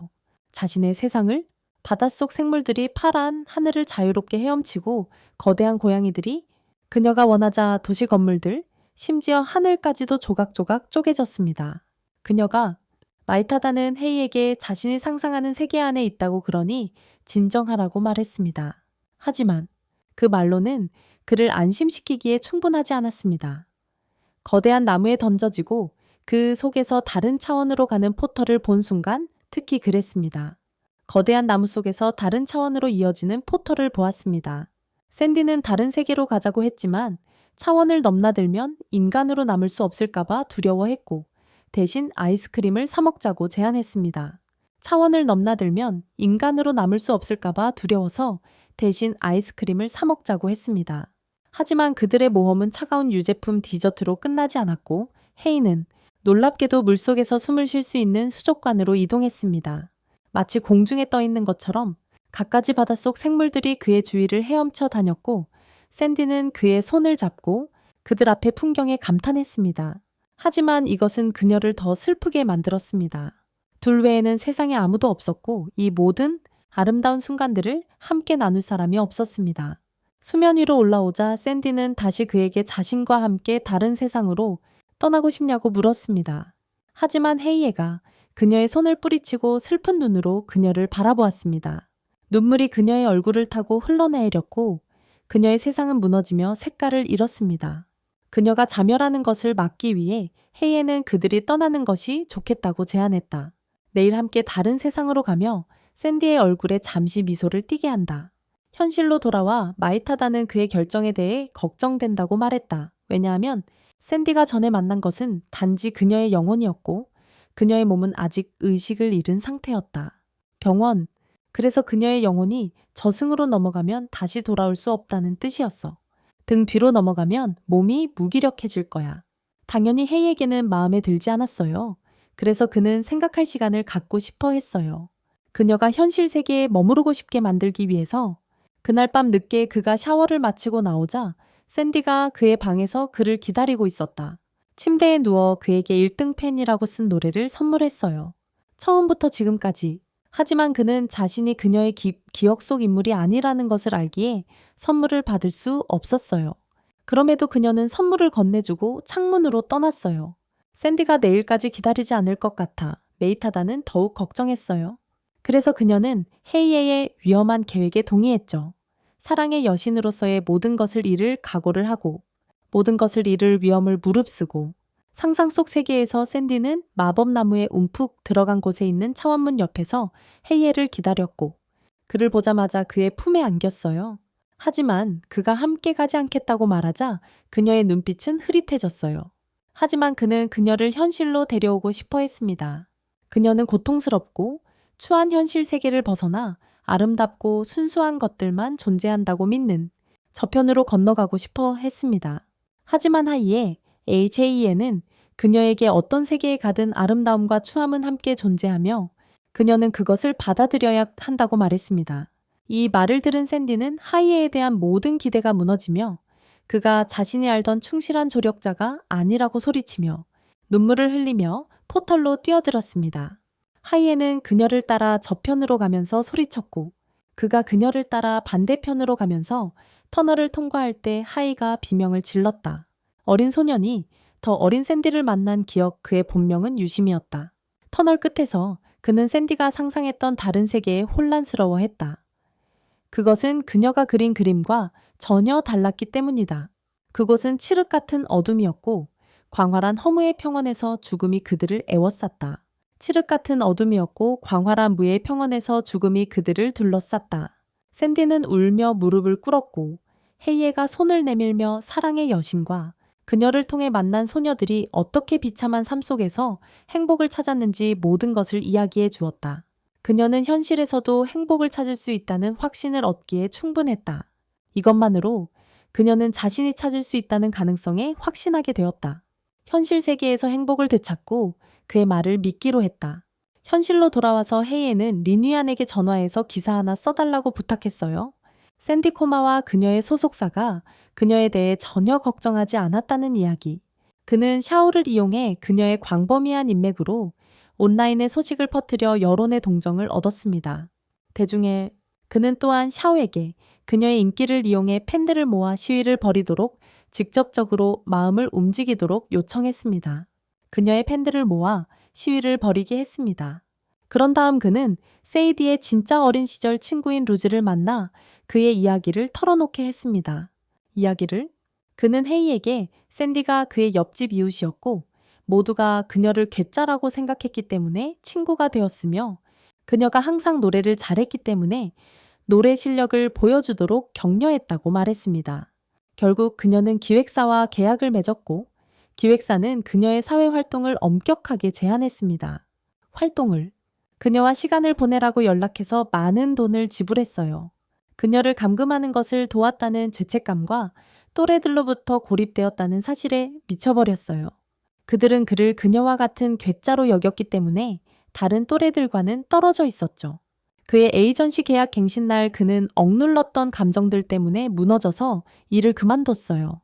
자신의 세상을 바닷속 생물들이 파란 하늘을 자유롭게 헤엄치고 거대한 고양이들이 그녀가 원하자 도시 건물들, 심지어 하늘까지도 조각조각 쪼개졌습니다. 그녀가 마이타다는 헤이에게 자신이 상상하는 세계 안에 있다고 그러니 진정하라고 말했습니다. 하지만 그 말로는 그를 안심시키기에 충분하지 않았습니다. 거대한 나무에 던져지고 그 속에서 다른 차원으로 가는 포털을 본 순간 특히 그랬습니다. 거대한 나무 속에서 다른 차원으로 이어지는 포털을 보았습니다. 샌디는 다른 세계로 가자고 했지만 차원을 넘나들면 인간으로 남을 수 없을까봐 두려워했고 대신 아이스크림을 사 먹자고 제안했습니다. 차원을 넘나들면 인간으로 남을 수 없을까봐 두려워서 대신 아이스크림을 사 먹자고 했습니다. 하지만 그들의 모험은 차가운 유제품 디저트로 끝나지 않았고 헤이는 놀랍게도 물속에서 숨을 쉴 수 있는 수족관으로 이동했습니다. 마치 공중에 떠 있는 것처럼 갖가지 바닷속 생물들이 그의 주위를 헤엄쳐 다녔고 샌디는 그의 손을 잡고 그들 앞의 풍경에 감탄했습니다. 하지만 이것은 그녀를 더 슬프게 만들었습니다. 둘 외에는 세상에 아무도 없었고 이 모든 아름다운 순간들을 함께 나눌 사람이 없었습니다. 수면 위로 올라오자 샌디는 다시 그에게 자신과 함께 다른 세상으로 떠나고 싶냐고 물었습니다. 하지만 헤이에가 그녀의 손을 뿌리치고 슬픈 눈으로 그녀를 바라보았습니다. 눈물이 그녀의 얼굴을 타고 흘러내렸고 그녀의 세상은 무너지며 색깔을 잃었습니다. 그녀가 자멸하는 것을 막기 위해 헤이에는 그들이 떠나는 것이 좋겠다고 제안했다. 내일 함께 다른 세상으로 가며 샌디의 얼굴에 잠시 미소를 띠게 한다. 현실로 돌아와 마이타다는 그의 결정에 대해 걱정된다고 말했다. 왜냐하면 샌디가 전에 만난 것은 단지 그녀의 영혼이었고 그녀의 몸은 아직 의식을 잃은 상태였다. 병원. 그래서 그녀의 영혼이 저승으로 넘어가면 다시 돌아올 수 없다는 뜻이었어. 등 뒤로 넘어가면 몸이 무기력해질 거야. 당연히 헤이에게는 마음에 들지 않았어요. 그래서 그는 생각할 시간을 갖고 싶어 했어요. 그녀가 현실 세계에 머무르고 싶게 만들기 위해서 그날 밤 늦게 그가 샤워를 마치고 나오자 샌디가 그의 방에서 그를 기다리고 있었다. 침대에 누워 그에게 1등 팬이라고 쓴 노래를 선물했어요. 처음부터 지금까지. 하지만 그는 자신이 그녀의 기억 속 인물이 아니라는 것을 알기에 선물을 받을 수 없었어요. 그럼에도 그녀는 선물을 건네주고 창문으로 떠났어요. 샌디가 내일까지 기다리지 않을 것 같아 메이타다는 더욱 걱정했어요. 그래서 그녀는 헤이에의 위험한 계획에 동의했죠. 사랑의 여신으로서의 모든 것을 잃을 각오를 하고 모든 것을 잃을 위험을 무릅쓰고 상상 속 세계에서 샌디는 마법나무에 움푹 들어간 곳에 있는 차원문 옆에서 헤이에를 기다렸고 그를 보자마자 그의 품에 안겼어요. 하지만 그가 함께 가지 않겠다고 말하자 그녀의 눈빛은 흐릿해졌어요. 하지만 그는 그녀를 현실로 데려오고 싶어 했습니다. 그녀는 고통스럽고 추한 현실 세계를 벗어나 아름답고 순수한 것들만 존재한다고 믿는 저편으로 건너가고 싶어 했습니다. 하지만 하이에 HA에는 그녀에게 어떤 세계에 가든 아름다움과 추함은 함께 존재하며 그녀는 그것을 받아들여야 한다고 말했습니다. 이 말을 들은 샌디는 하이에에 대한 모든 기대가 무너지며 그가 자신이 알던 충실한 조력자가 아니라고 소리치며 눈물을 흘리며 포털로 뛰어들었습니다. 하이에는 그녀를 따라 저편으로 가면서 소리쳤고 그가 그녀를 따라 반대편으로 가면서 터널을 통과할 때 하이가 비명을 질렀다. 어린 소년이 더 어린 샌디를 만난 기억 그의 본명은 유심이었다. 터널 끝에서 그는 샌디가 상상했던 다른 세계에 혼란스러워했다. 그것은 그녀가 그린 그림과 전혀 달랐기 때문이다. 그곳은 칠흑 같은 어둠이었고 광활한 허무의 평원에서 죽음이 그들을 애워쌌다. 칠흑 같은 어둠이었고 광활한 무의 평원에서 죽음이 그들을 둘러쌌다. 샌디는 울며 무릎을 꿇었고 헤이에가 손을 내밀며 사랑의 여신과 그녀를 통해 만난 소녀들이 어떻게 비참한 삶 속에서 행복을 찾았는지 모든 것을 이야기해 주었다. 그녀는 현실에서도 행복을 찾을 수 있다는 확신을 얻기에 충분했다. 이것만으로 그녀는 자신이 찾을 수 있다는 가능성에 확신하게 되었다. 현실 세계에서 행복을 되찾고 그의 말을 믿기로 했다. 현실로 돌아와서 헤이에는 리뉘안에게 전화해서 기사 하나 써달라고 부탁했어요. 샌디 코마와 그녀의 소속사가 그녀에 대해 전혀 걱정하지 않았다는 이야기. 그는 샤오를 이용해 그녀의 광범위한 인맥으로 온라인에 소식을 퍼뜨려 여론의 동정을 얻었습니다. 대중에 그는 또한 샤오에게 그녀의 인기를 이용해 팬들을 모아 시위를 벌이도록 직접적으로 마음을 움직이도록 요청했습니다. 그녀의 팬들을 모아 시위를 벌이게 했습니다. 그런 다음 그는 세이디의 진짜 어린 시절 친구인 루즈를 만나 그의 이야기를 털어놓게 했습니다. 이야기를? 그는 헤이에게 샌디가 그의 옆집 이웃이었고 모두가 그녀를 괴짜라고 생각했기 때문에 친구가 되었으며 그녀가 항상 노래를 잘했기 때문에 노래 실력을 보여주도록 격려했다고 말했습니다. 결국 그녀는 기획사와 계약을 맺었고 기획사는 그녀의 사회 활동을 엄격하게 제한했습니다. 활동을 그녀와 시간을 보내라고 연락해서 많은 돈을 지불했어요. 그녀를 감금하는 것을 도왔다는 죄책감과 또래들로부터 고립되었다는 사실에 미쳐버렸어요. 그들은 그를 그녀와 같은 괴짜로 여겼기 때문에 다른 또래들과는 떨어져 있었죠. 그의 에이전시 계약 갱신날 그는 억눌렀던 감정들 때문에 무너져서 일을 그만뒀어요.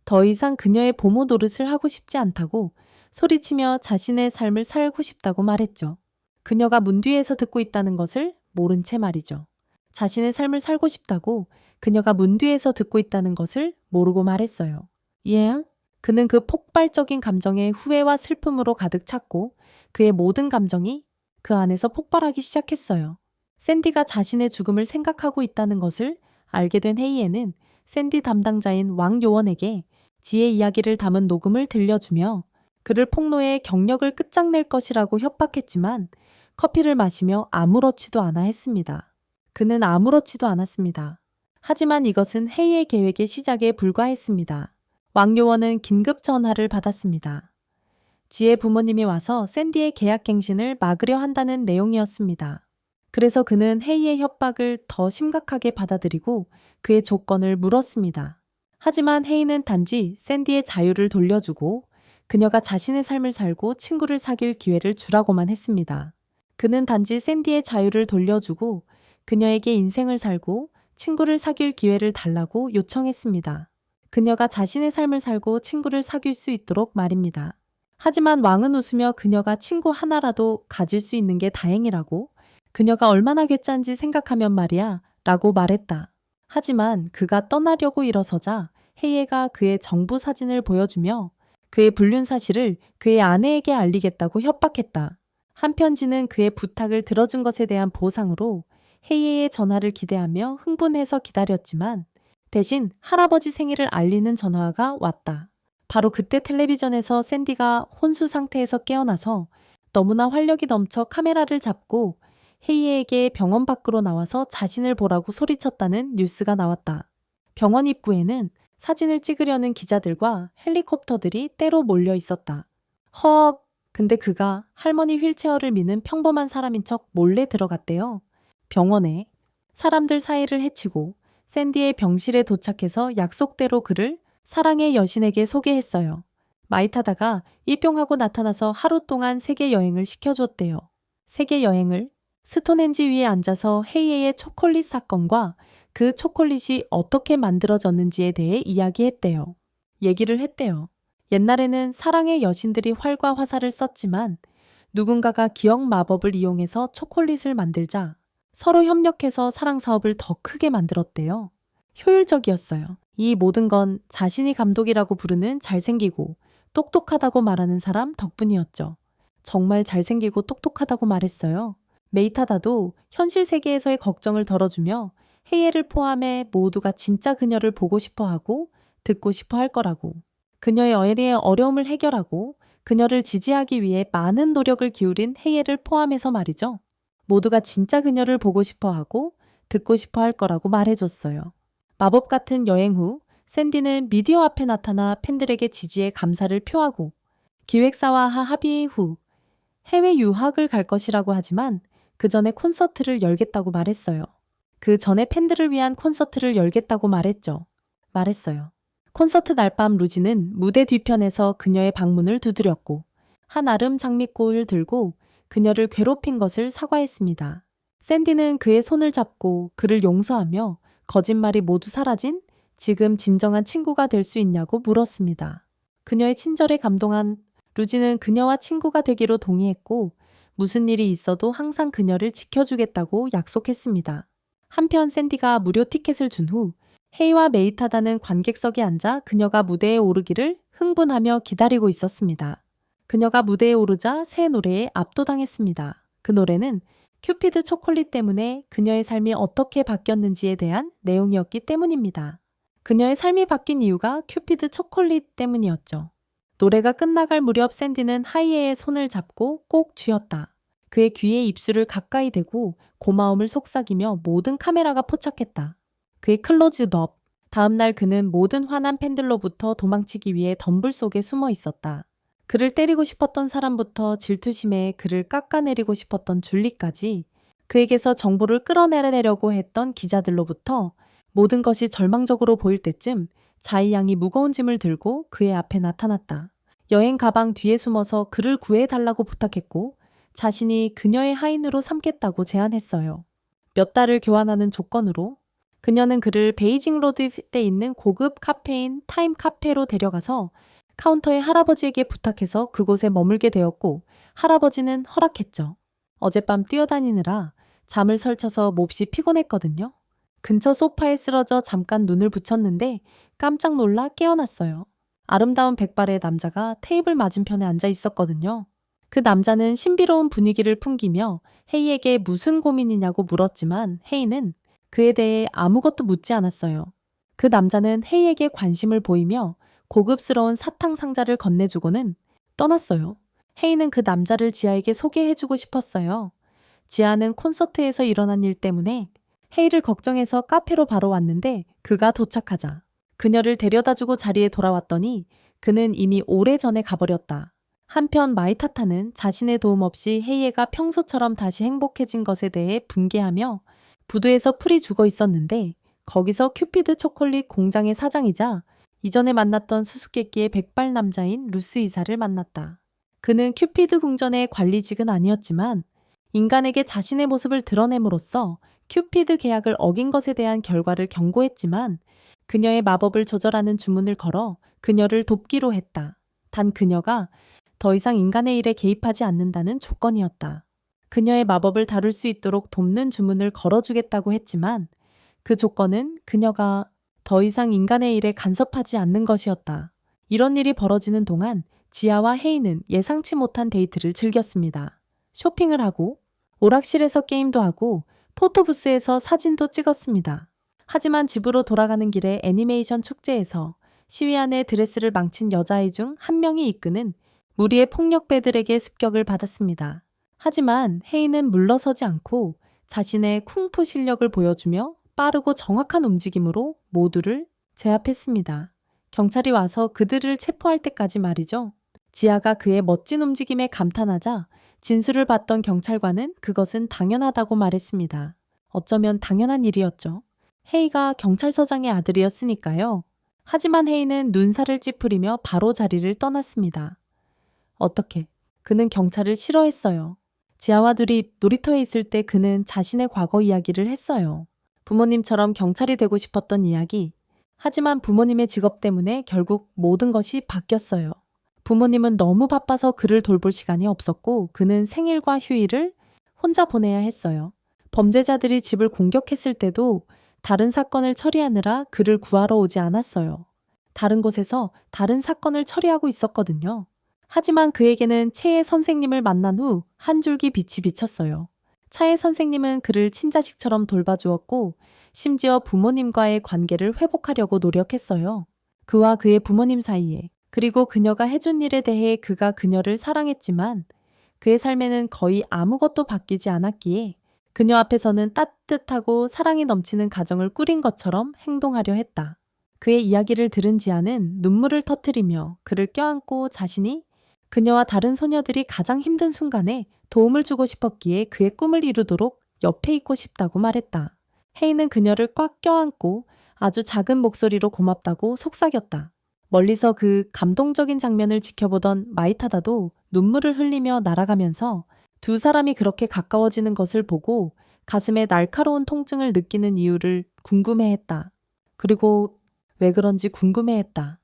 더 이상 그녀의 보모 노릇을 하고 싶지 않다고 소리치며 자신의 삶을 살고 싶다고 말했죠. 그녀가 문 뒤에서 듣고 있다는 것을 모른 채 말이죠. 자신의 삶을 살고 싶다고 그녀가 문 뒤에서 듣고 있다는 것을 모르고 말했어요. 예? 그는 그 폭발적인 감정에 후회와 슬픔으로 가득 찼고 그의 모든 감정이 그 안에서 폭발하기 시작했어요. 샌디가 자신의 죽음을 생각하고 있다는 것을 알게 된 헤이에는 샌디 담당자인 왕 요원에게 지의 이야기를 담은 녹음을 들려주며 그를 폭로해 경력을 끝장낼 것이라고 협박했지만 커피를 마시며 아무렇지도 않아 했습니다. 그는 아무렇지도 않았습니다. 하지만 이것은 헤이의 계획의 시작에 불과했습니다. 왕 요원은 긴급 전화를 받았습니다. 지의 부모님이 와서 샌디의 계약 갱신을 막으려 한다는 내용이었습니다. 그래서 그는 헤이의 협박을 더 심각하게 받아들이고 그의 조건을 물었습니다. 하지만 헤이는 단지 샌디의 자유를 돌려주고 그녀가 자신의 삶을 살고 친구를 사귈 기회를 주라고만 했습니다. 그는 단지 샌디의 자유를 돌려주고 그녀에게 인생을 살고 친구를 사귈 기회를 달라고 요청했습니다. 그녀가 자신의 삶을 살고 친구를 사귈 수 있도록 말입니다. 하지만 왕은 웃으며 그녀가 친구 하나라도 가질 수 있는 게 다행이라고 그녀가 얼마나 괴짠지 생각하면 말이야 라고 말했다. 하지만 그가 떠나려고 일어서자 헤이에가 그의 정부 사진을 보여주며 그의 불륜 사실을 그의 아내에게 알리겠다고 협박했다. 한편 지는 그의 부탁을 들어준 것에 대한 보상으로 헤이의 전화를 기대하며 흥분해서 기다렸지만 대신 할아버지 생일을 알리는 전화가 왔다. 바로 그때 텔레비전에서 샌디가 혼수 상태에서 깨어나서 너무나 활력이 넘쳐 카메라를 잡고 헤이에게 병원 밖으로 나와서 자신을 보라고 소리쳤다는 뉴스가 나왔다. 병원 입구에는 사진을 찍으려는 기자들과 헬리콥터들이 때로 몰려 있었다. 헉, 근데 그가 할머니 휠체어를 미는 평범한 사람인 척 몰래 들어갔대요. 병원에 사람들 사이를 헤치고 샌디의 병실에 도착해서 약속대로 그를 사랑의 여신에게 소개했어요. 많이 타다가 입병하고 나타나서 하루 동안 세계 여행을 시켜줬대요. 세계 여행을 스톤헨지 위에 앉아서 헤이의 초콜릿 사건과 그 초콜릿이 어떻게 만들어졌는지에 대해 이야기했대요. 얘기를 했대요. 옛날에는 사랑의 여신들이 활과 화살을 썼지만 누군가가 기억 마법을 이용해서 초콜릿을 만들자 서로 협력해서 사랑 사업을 더 크게 만들었대요. 효율적이었어요. 이 모든 건 자신이 감독이라고 부르는 잘생기고 똑똑하다고 말하는 사람 덕분이었죠. 정말 잘생기고 똑똑하다고 말했어요. 메이타다도 현실 세계에서의 걱정을 덜어주며 헤이를 포함해 모두가 진짜 그녀를 보고 싶어하고 듣고 싶어 할 거라고. 그녀의 어려움을 해결하고 그녀를 지지하기 위해 많은 노력을 기울인 헤이를 포함해서 말이죠. 모두가 진짜 그녀를 보고 싶어하고 듣고 싶어 할 거라고 말해줬어요. 마법 같은 여행 후 샌디는 미디어 앞에 나타나 팬들에게 지지에 감사를 표하고 기획사와 합의 후 해외 유학을 갈 것이라고 하지만 그 전에 콘서트를 열겠다고 말했어요. 그 전에 팬들을 위한 콘서트를 열겠다고 말했어요. 콘서트 날 밤 루지는 무대 뒤편에서 그녀의 방문을 두드렸고 한 아름 장미꽃을 들고 그녀를 괴롭힌 것을 사과했습니다. 샌디는 그의 손을 잡고 그를 용서하며 거짓말이 모두 사라진 지금 진정한 친구가 될 수 있냐고 물었습니다. 그녀의 친절에 감동한 루지는 그녀와 친구가 되기로 동의했고 무슨 일이 있어도 항상 그녀를 지켜주겠다고 약속했습니다. 한편 샌디가 무료 티켓을 준 후 헤이와 메이타다는 관객석에 앉아 그녀가 무대에 오르기를 흥분하며 기다리고 있었습니다. 그녀가 무대에 오르자 새 노래에 압도당했습니다. 그 노래는 큐피드 초콜릿 때문에 그녀의 삶이 어떻게 바뀌었는지에 대한 내용이었기 때문입니다. 그녀의 삶이 바뀐 이유가 큐피드 초콜릿 때문이었죠. 노래가 끝나갈 무렵 샌디는 하이에의 손을 잡고 꼭 쥐었다. 그의 귀에 입술을 가까이 대고 고마움을 속삭이며 모든 카메라가 포착했다. 그의 클로즈업. 다음날 그는 모든 화난 팬들로부터 도망치기 위해 덤불 속에 숨어 있었다. 그를 때리고 싶었던 사람부터 질투심에 그를 깎아내리고 싶었던 줄리까지 그에게서 정보를 끌어내려고 했던 기자들로부터 모든 것이 절망적으로 보일 때쯤 자이 양이 무거운 짐을 들고 그의 앞에 나타났다. 여행 가방 뒤에 숨어서 그를 구해달라고 부탁했고 자신이 그녀의 하인으로 삼겠다고 제안했어요. 몇 달을 교환하는 조건으로 그녀는 그를 베이징 로드에 있는 고급 카페인 타임 카페로 데려가서 카운터의 할아버지에게 부탁해서 그곳에 머물게 되었고 할아버지는 허락했죠. 어젯밤 뛰어다니느라 잠을 설쳐서 몹시 피곤했거든요. 근처 소파에 쓰러져 잠깐 눈을 붙였는데 깜짝 놀라 깨어났어요. 아름다운 백발의 남자가 테이블 맞은편에 앉아 있었거든요. 그 남자는 신비로운 분위기를 풍기며 헤이에게 무슨 고민이냐고 물었지만 헤이는 그에 대해 아무것도 묻지 않았어요. 그 남자는 헤이에게 관심을 보이며 고급스러운 사탕 상자를 건네주고는 떠났어요. 헤이는 그 남자를 지아에게 소개해주고 싶었어요. 지아는 콘서트에서 일어난 일 때문에 헤이를 걱정해서 카페로 바로 왔는데 그가 도착하자 그녀를 데려다주고 자리에 돌아왔더니 그는 이미 오래전에 가버렸다. 한편 마이타타는 자신의 도움 없이 헤이에가 평소처럼 다시 행복해진 것에 대해 분개하며 부두에서 풀이 죽어 있었는데 거기서 큐피드 초콜릿 공장의 사장이자 이전에 만났던 수수께끼의 백발 남자인 루스 이사를 만났다. 그는 큐피드 궁전의 관리직은 아니었지만 인간에게 자신의 모습을 드러냄으로써 큐피드 계약을 어긴 것에 대한 결과를 경고했지만 그녀의 마법을 조절하는 주문을 걸어 그녀를 돕기로 했다. 단 그녀가 더 이상 인간의 일에 개입하지 않는다는 조건이었다. 그녀의 마법을 다룰 수 있도록 돕는 주문을 걸어주겠다고 했지만 그 조건은 그녀가 더 이상 인간의 일에 간섭하지 않는 것이었다. 이런 일이 벌어지는 동안 지아와 헤이는 예상치 못한 데이트를 즐겼습니다. 쇼핑을 하고 오락실에서 게임도 하고 포토부스에서 사진도 찍었습니다. 하지만 집으로 돌아가는 길에 애니메이션 축제에서 시위 안에 드레스를 망친 여자아이 중 한 명이 이끄는 무리의 폭력배들에게 습격을 받았습니다. 하지만 헤이는 물러서지 않고 자신의 쿵푸 실력을 보여주며 빠르고 정확한 움직임으로 모두를 제압했습니다. 경찰이 와서 그들을 체포할 때까지 말이죠. 지아가 그의 멋진 움직임에 감탄하자 진술을 받던 경찰관은 그것은 당연하다고 말했습니다. 어쩌면 당연한 일이었죠. 헤이가 경찰서장의 아들이었으니까요. 하지만 헤이는 눈살을 찌푸리며 바로 자리를 떠났습니다. 어떻게? 그는 경찰을 싫어했어요. 지아와 둘이 놀이터에 있을 때 그는 자신의 과거 이야기를 했어요. 부모님처럼 경찰이 되고 싶었던 이야기. 하지만 부모님의 직업 때문에 결국 모든 것이 바뀌었어요. 부모님은 너무 바빠서 그를 돌볼 시간이 없었고 그는 생일과 휴일을 혼자 보내야 했어요. 범죄자들이 집을 공격했을 때도 다른 사건을 처리하느라 그를 구하러 오지 않았어요. 다른 곳에서 다른 사건을 처리하고 있었거든요. 하지만 그에게는 채의 선생님을 만난 후 한 줄기 빛이 비쳤어요. 차의 선생님은 그를 친자식처럼 돌봐주었고 심지어 부모님과의 관계를 회복하려고 노력했어요. 그와 그의 부모님 사이에 그리고 그녀가 해준 일에 대해 그가 그녀를 사랑했지만 그의 삶에는 거의 아무것도 바뀌지 않았기에 그녀 앞에서는 따뜻하고 사랑이 넘치는 가정을 꾸린 것처럼 행동하려 했다. 그의 이야기를 들은 지아는 눈물을 터뜨리며 그를 껴안고 자신이 그녀와 다른 소녀들이 가장 힘든 순간에 도움을 주고 싶었기에 그의 꿈을 이루도록 옆에 있고 싶다고 말했다. 헤이는 그녀를 꽉 껴안고 아주 작은 목소리로 고맙다고 속삭였다. 멀리서 그 감동적인 장면을 지켜보던 마이타다도 눈물을 흘리며 날아가면서 두 사람이 그렇게 가까워지는 것을 보고 가슴에 날카로운 통증을 느끼는 이유를 궁금해했다. 그리고 왜 그런지 궁금해했다.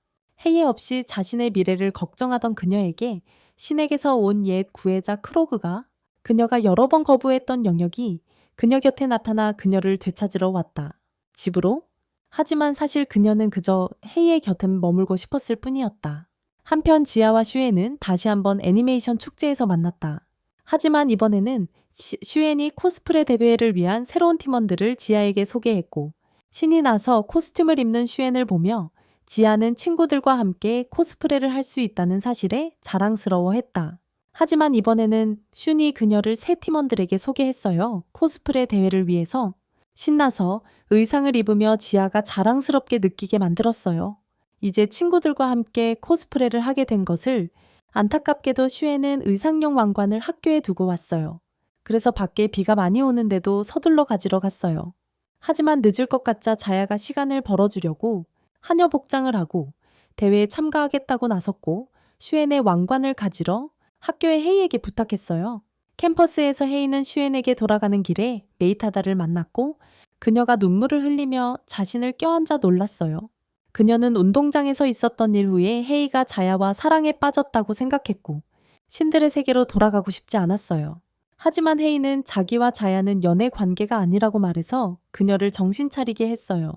해예 없이 자신의 미래를 걱정하던 그녀에게 신에게서 온 옛 구해자 크로그가 그녀가 여러 번 거부했던 영역이 그녀 곁에 나타나 그녀를 되찾으러 왔다. 집으로? 하지만 사실 그녀는 그저 헤이의 곁에 머물고 싶었을 뿐이었다. 한편 지아와 슈엔은 다시 한번 애니메이션 축제에서 만났다. 하지만 이번에는 슈엔이 코스프레 대회를 위한 새로운 팀원들을 지아에게 소개했고 신이 나서 코스튬을 입는 슈엔을 보며 지아는 친구들과 함께 코스프레를 할 수 있다는 사실에 자랑스러워했다. 하지만 이번에는 슌이 그녀를 새 팀원들에게 소개했어요. 코스프레 대회를 위해서. 신나서 의상을 입으며 지아가 자랑스럽게 느끼게 만들었어요. 이제 친구들과 함께 코스프레를 하게 된 것을 안타깝게도 슈에는 의상용 왕관을 학교에 두고 왔어요. 그래서 밖에 비가 많이 오는데도 서둘러 가지러 갔어요. 하지만 늦을 것 같자 자야가 시간을 벌어주려고 하녀 복장을 하고 대회에 참가하겠다고 나섰고 슈엔의 왕관을 가지러 학교의 헤이에게 부탁했어요. 캠퍼스에서 헤이는 슈엔에게 돌아가는 길에 메이타다를 만났고 그녀가 눈물을 흘리며 자신을 껴안자 놀랐어요. 그녀는 운동장에서 있었던 일 후에 헤이가 자야와 사랑에 빠졌다고 생각했고 신들의 세계로 돌아가고 싶지 않았어요. 하지만 헤이는 자기와 자야는 연애 관계가 아니라고 말해서 그녀를 정신 차리게 했어요.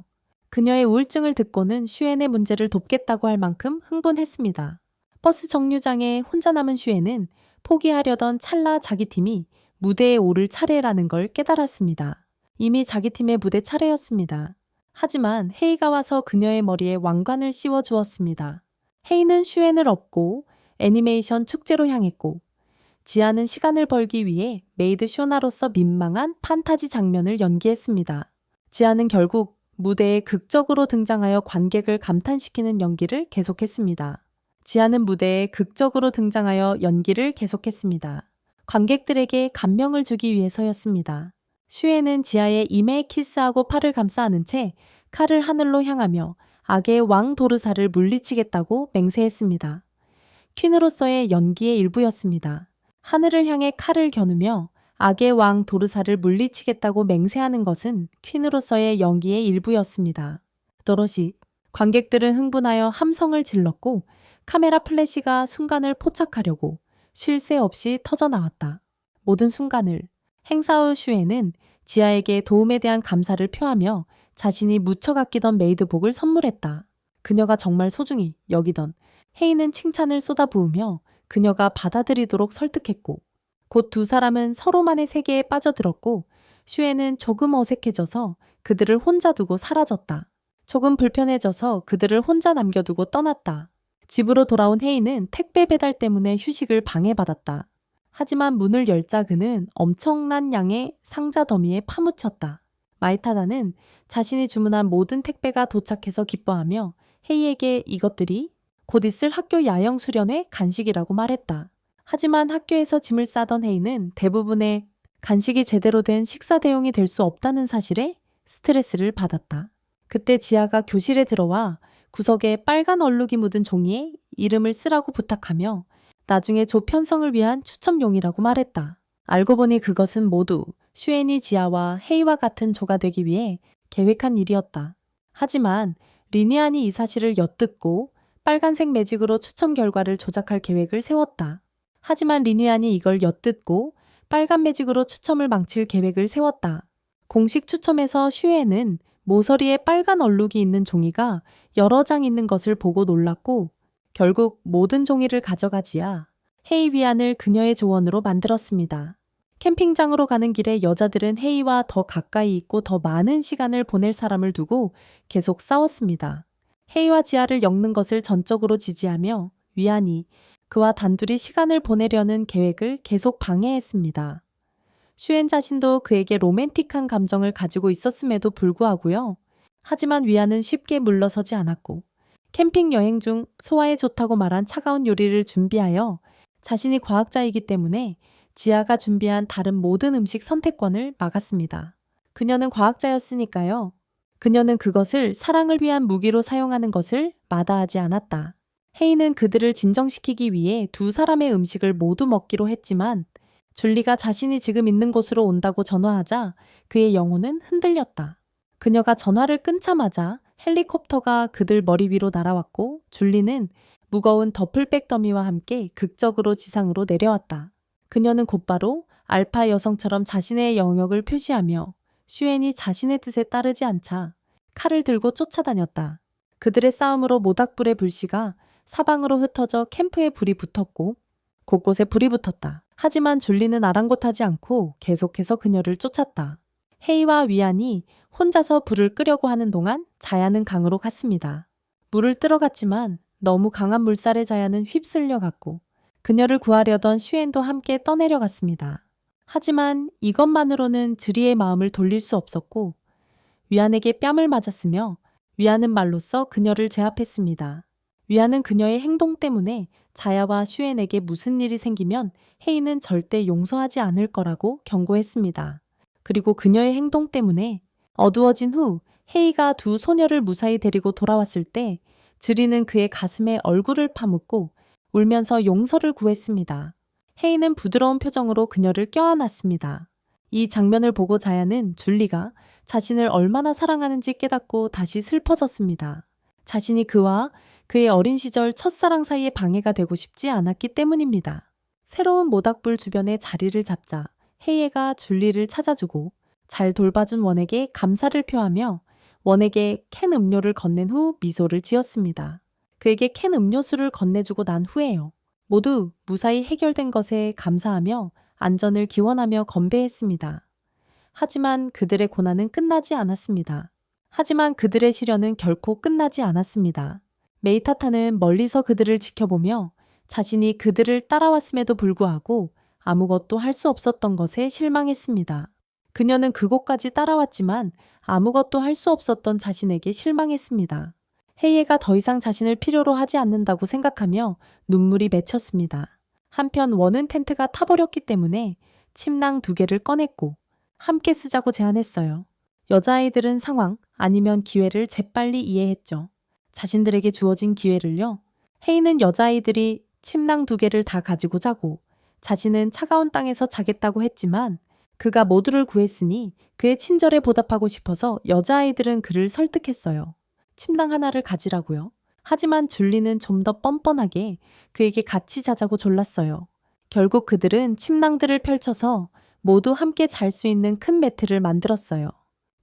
그녀의 우울증을 듣고는 슈엔의 문제를 돕겠다고 할 만큼 흥분했습니다. 버스 정류장에 혼자 남은 슈엔은 포기하려던 찰나 자기 팀이 무대에 오를 차례라는 걸 깨달았습니다. 이미 자기 팀의 무대 차례였습니다. 하지만 헤이가 와서 그녀의 머리에 왕관을 씌워 주었습니다. 헤이는 슈엔을 업고 애니메이션 축제로 향했고 지아는 시간을 벌기 위해 메이드 쇼나로서 민망한 판타지 장면을 연기했습니다. 지아는 결국 무대에 극적으로 등장하여 관객을 감탄시키는 연기를 계속했습니다. 지아는 무대에 극적으로 등장하여 연기를 계속했습니다. 관객들에게 감명을 주기 위해서였습니다. 슈에는 지아의 이마에 키스하고 팔을 감싸 안은 채 칼을 하늘로 향하며 악의 왕 도르사를 물리치겠다고 맹세했습니다. 퀸으로서의 연기의 일부였습니다. 하늘을 향해 칼을 겨누며 악의 왕 도르사를 물리치겠다고 맹세하는 것은 퀸으로서의 연기의 일부였습니다. 또렷이 관객들은 흥분하여 함성을 질렀고 카메라 플래시가 순간을 포착하려고 쉴 새 없이 터져나왔다. 모든 순간을 행사 후 슈에는 지아에게 도움에 대한 감사를 표하며 자신이 무척 아끼던 메이드복을 선물했다. 그녀가 정말 소중히 여기던 헤이는 칭찬을 쏟아부으며 그녀가 받아들이도록 설득했고 곧 두 사람은 서로만의 세계에 빠져들었고 슈에는 조금 어색해져서 그들을 혼자 두고 사라졌다. 조금 불편해져서 그들을 혼자 남겨두고 떠났다. 집으로 돌아온 헤이는 택배 배달 때문에 휴식을 방해받았다. 하지만 문을 열자 그는 엄청난 양의 상자 더미에 파묻혔다. 마이타다는 자신이 주문한 모든 택배가 도착해서 기뻐하며 헤이에게 이것들이 곧 있을 학교 야영 수련회 간식이라고 말했다. 하지만 학교에서 짐을 싸던 헤이는 대부분의 간식이 제대로 된 식사 대용이 될 수 없다는 사실에 스트레스를 받았다. 그때 지아가 교실에 들어와 구석에 빨간 얼룩이 묻은 종이에 이름을 쓰라고 부탁하며 나중에 조 편성을 위한 추첨용이라고 말했다. 알고 보니 그것은 모두 슈엔이 지아와 헤이와 같은 조가 되기 위해 계획한 일이었다. 하지만 리니안이 이 사실을 엿듣고 빨간색 매직으로 추첨 결과를 조작할 계획을 세웠다. 하지만 리니안이 이걸 엿듣고 빨간 매직으로 추첨을 망칠 계획을 세웠다. 공식 추첨에서 슈엔은 모서리에 빨간 얼룩이 있는 종이가 여러 장 있는 것을 보고 놀랐고 결국 모든 종이를 가져가지야 헤이 위안을 그녀의 조언으로 만들었습니다. 캠핑장으로 가는 길에 여자들은 헤이와 더 가까이 있고 더 많은 시간을 보낼 사람을 두고 계속 싸웠습니다. 헤이와 지아를 엮는 것을 전적으로 지지하며 위안이 그와 단둘이 시간을 보내려는 계획을 계속 방해했습니다. 슈엔 자신도 그에게 로맨틱한 감정을 가지고 있었음에도 불구하고요. 하지만 위안은 쉽게 물러서지 않았고 캠핑 여행 중 소화에 좋다고 말한 차가운 요리를 준비하여 자신이 과학자이기 때문에 지아가 준비한 다른 모든 음식 선택권을 막았습니다. 그녀는 과학자였으니까요. 그녀는 그것을 사랑을 위한 무기로 사용하는 것을 마다하지 않았다. 헤이는 그들을 진정시키기 위해 두 사람의 음식을 모두 먹기로 했지만 줄리가 자신이 지금 있는 곳으로 온다고 전화하자 그의 영혼은 흔들렸다. 그녀가 전화를 끊자마자 헬리콥터가 그들 머리 위로 날아왔고 줄리는 무거운 더플백 더미와 함께 극적으로 지상으로 내려왔다. 그녀는 곧바로 알파 여성처럼 자신의 영역을 표시하며 슈엔이 자신의 뜻에 따르지 않자 칼을 들고 쫓아다녔다. 그들의 싸움으로 모닥불의 불씨가 사방으로 흩어져 캠프에 불이 붙었고 곳곳에 불이 붙었다. 하지만 줄리는 아랑곳하지 않고 계속해서 그녀를 쫓았다. 헤이와 위안이 혼자서 불을 끄려고 하는 동안 자야는 강으로 갔습니다. 물을 뜨러갔지만 너무 강한 물살에 자야는 휩쓸려 갔고 그녀를 구하려던 슈엔도 함께 떠내려갔습니다. 하지만 이것만으로는 주리의 마음을 돌릴 수 없었고 위안에게 뺨을 맞았으며 위안은 말로써 그녀를 제압했습니다. 위안은 그녀의 행동 때문에 자야와 슈엔에게 무슨 일이 생기면 헤이는 절대 용서하지 않을 거라고 경고했습니다. 그리고 그녀의 행동 때문에 어두워진 후 헤이가 두 소녀를 무사히 데리고 돌아왔을 때 주리는 그의 가슴에 얼굴을 파묻고 울면서 용서를 구했습니다. 헤이는 부드러운 표정으로 그녀를 껴안았습니다. 이 장면을 보고 자야는 줄리가 자신을 얼마나 사랑하는지 깨닫고 다시 슬퍼졌습니다. 자신이 그와 그의 어린 시절 첫사랑 사이에 방해가 되고 싶지 않았기 때문입니다. 새로운 모닥불 주변에 자리를 잡자 헤이가 줄리를 찾아주고 잘 돌봐준 원에게 감사를 표하며 원에게 캔 음료를 건넨 후 미소를 지었습니다. 그에게 캔 음료수를 건네주고 난 후에요. 모두 무사히 해결된 것에 감사하며 안전을 기원하며 건배했습니다. 하지만 그들의 고난은 끝나지 않았습니다. 하지만 그들의 시련은 결코 끝나지 않았습니다. 메이타타는 멀리서 그들을 지켜보며 자신이 그들을 따라왔음에도 불구하고 아무것도 할 수 없었던 것에 실망했습니다. 그녀는 그곳까지 따라왔지만 아무것도 할 수 없었던 자신에게 실망했습니다. 헤이에가 더 이상 자신을 필요로 하지 않는다고 생각하며 눈물이 맺혔습니다. 한편 원은 텐트가 타버렸기 때문에 침낭 2개를 꺼냈고 함께 쓰자고 제안했어요. 여자아이들은 상황 아니면 기회를 재빨리 이해했죠. 자신들에게 주어진 기회를요. 헤이는 여자아이들이 침낭 2개를 다 가지고 자고 자신은 차가운 땅에서 자겠다고 했지만 그가 모두를 구했으니 그의 친절에 보답하고 싶어서 여자아이들은 그를 설득했어요. 침낭 하나를 가지라고요. 하지만 줄리는 좀 더 뻔뻔하게 그에게 같이 자자고 졸랐어요. 결국 그들은 침낭들을 펼쳐서 모두 함께 잘 수 있는 큰 매트를 만들었어요.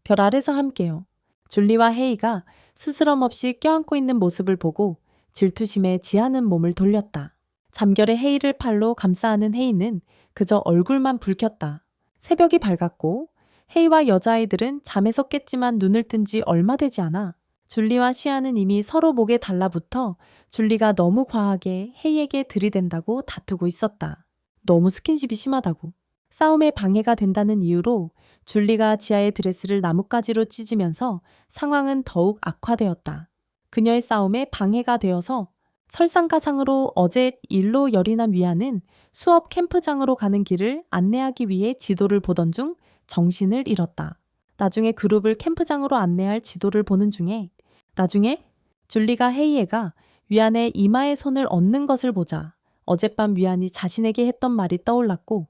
별 아래서 함께요. 줄리와 헤이가 스스럼 없이 껴안고 있는 모습을 보고 질투심에 지하는 몸을 돌렸다. 잠결에 헤이를 팔로 감싸안은 헤이는 그저 얼굴만 붉혔다. 새벽이 밝았고 헤이와 여자아이들은 잠에서 깼지만 눈을 뜬 지 얼마 되지 않아 줄리와 시아는 이미 서로 목에 달라붙어 줄리가 너무 과하게 헤이에게 들이댄다고 다투고 있었다. 너무 스킨십이 심하다고. 싸움에 방해가 된다는 이유로 줄리가 지아의 드레스를 나뭇가지로 찢으면서 상황은 더욱 악화되었다. 그녀의 싸움에 방해가 되어서 설상가상으로 어제 일로 열이 난 위안은 수업 캠프장으로 가는 길을 안내하기 위해 지도를 보던 중 정신을 잃었다. 나중에 그룹을 캠프장으로 안내할 지도를 보는 중에 나중에 줄리가 헤이에가 위안의 이마에 손을 얹는 것을 보자 어젯밤 위안이 자신에게 했던 말이 떠올랐고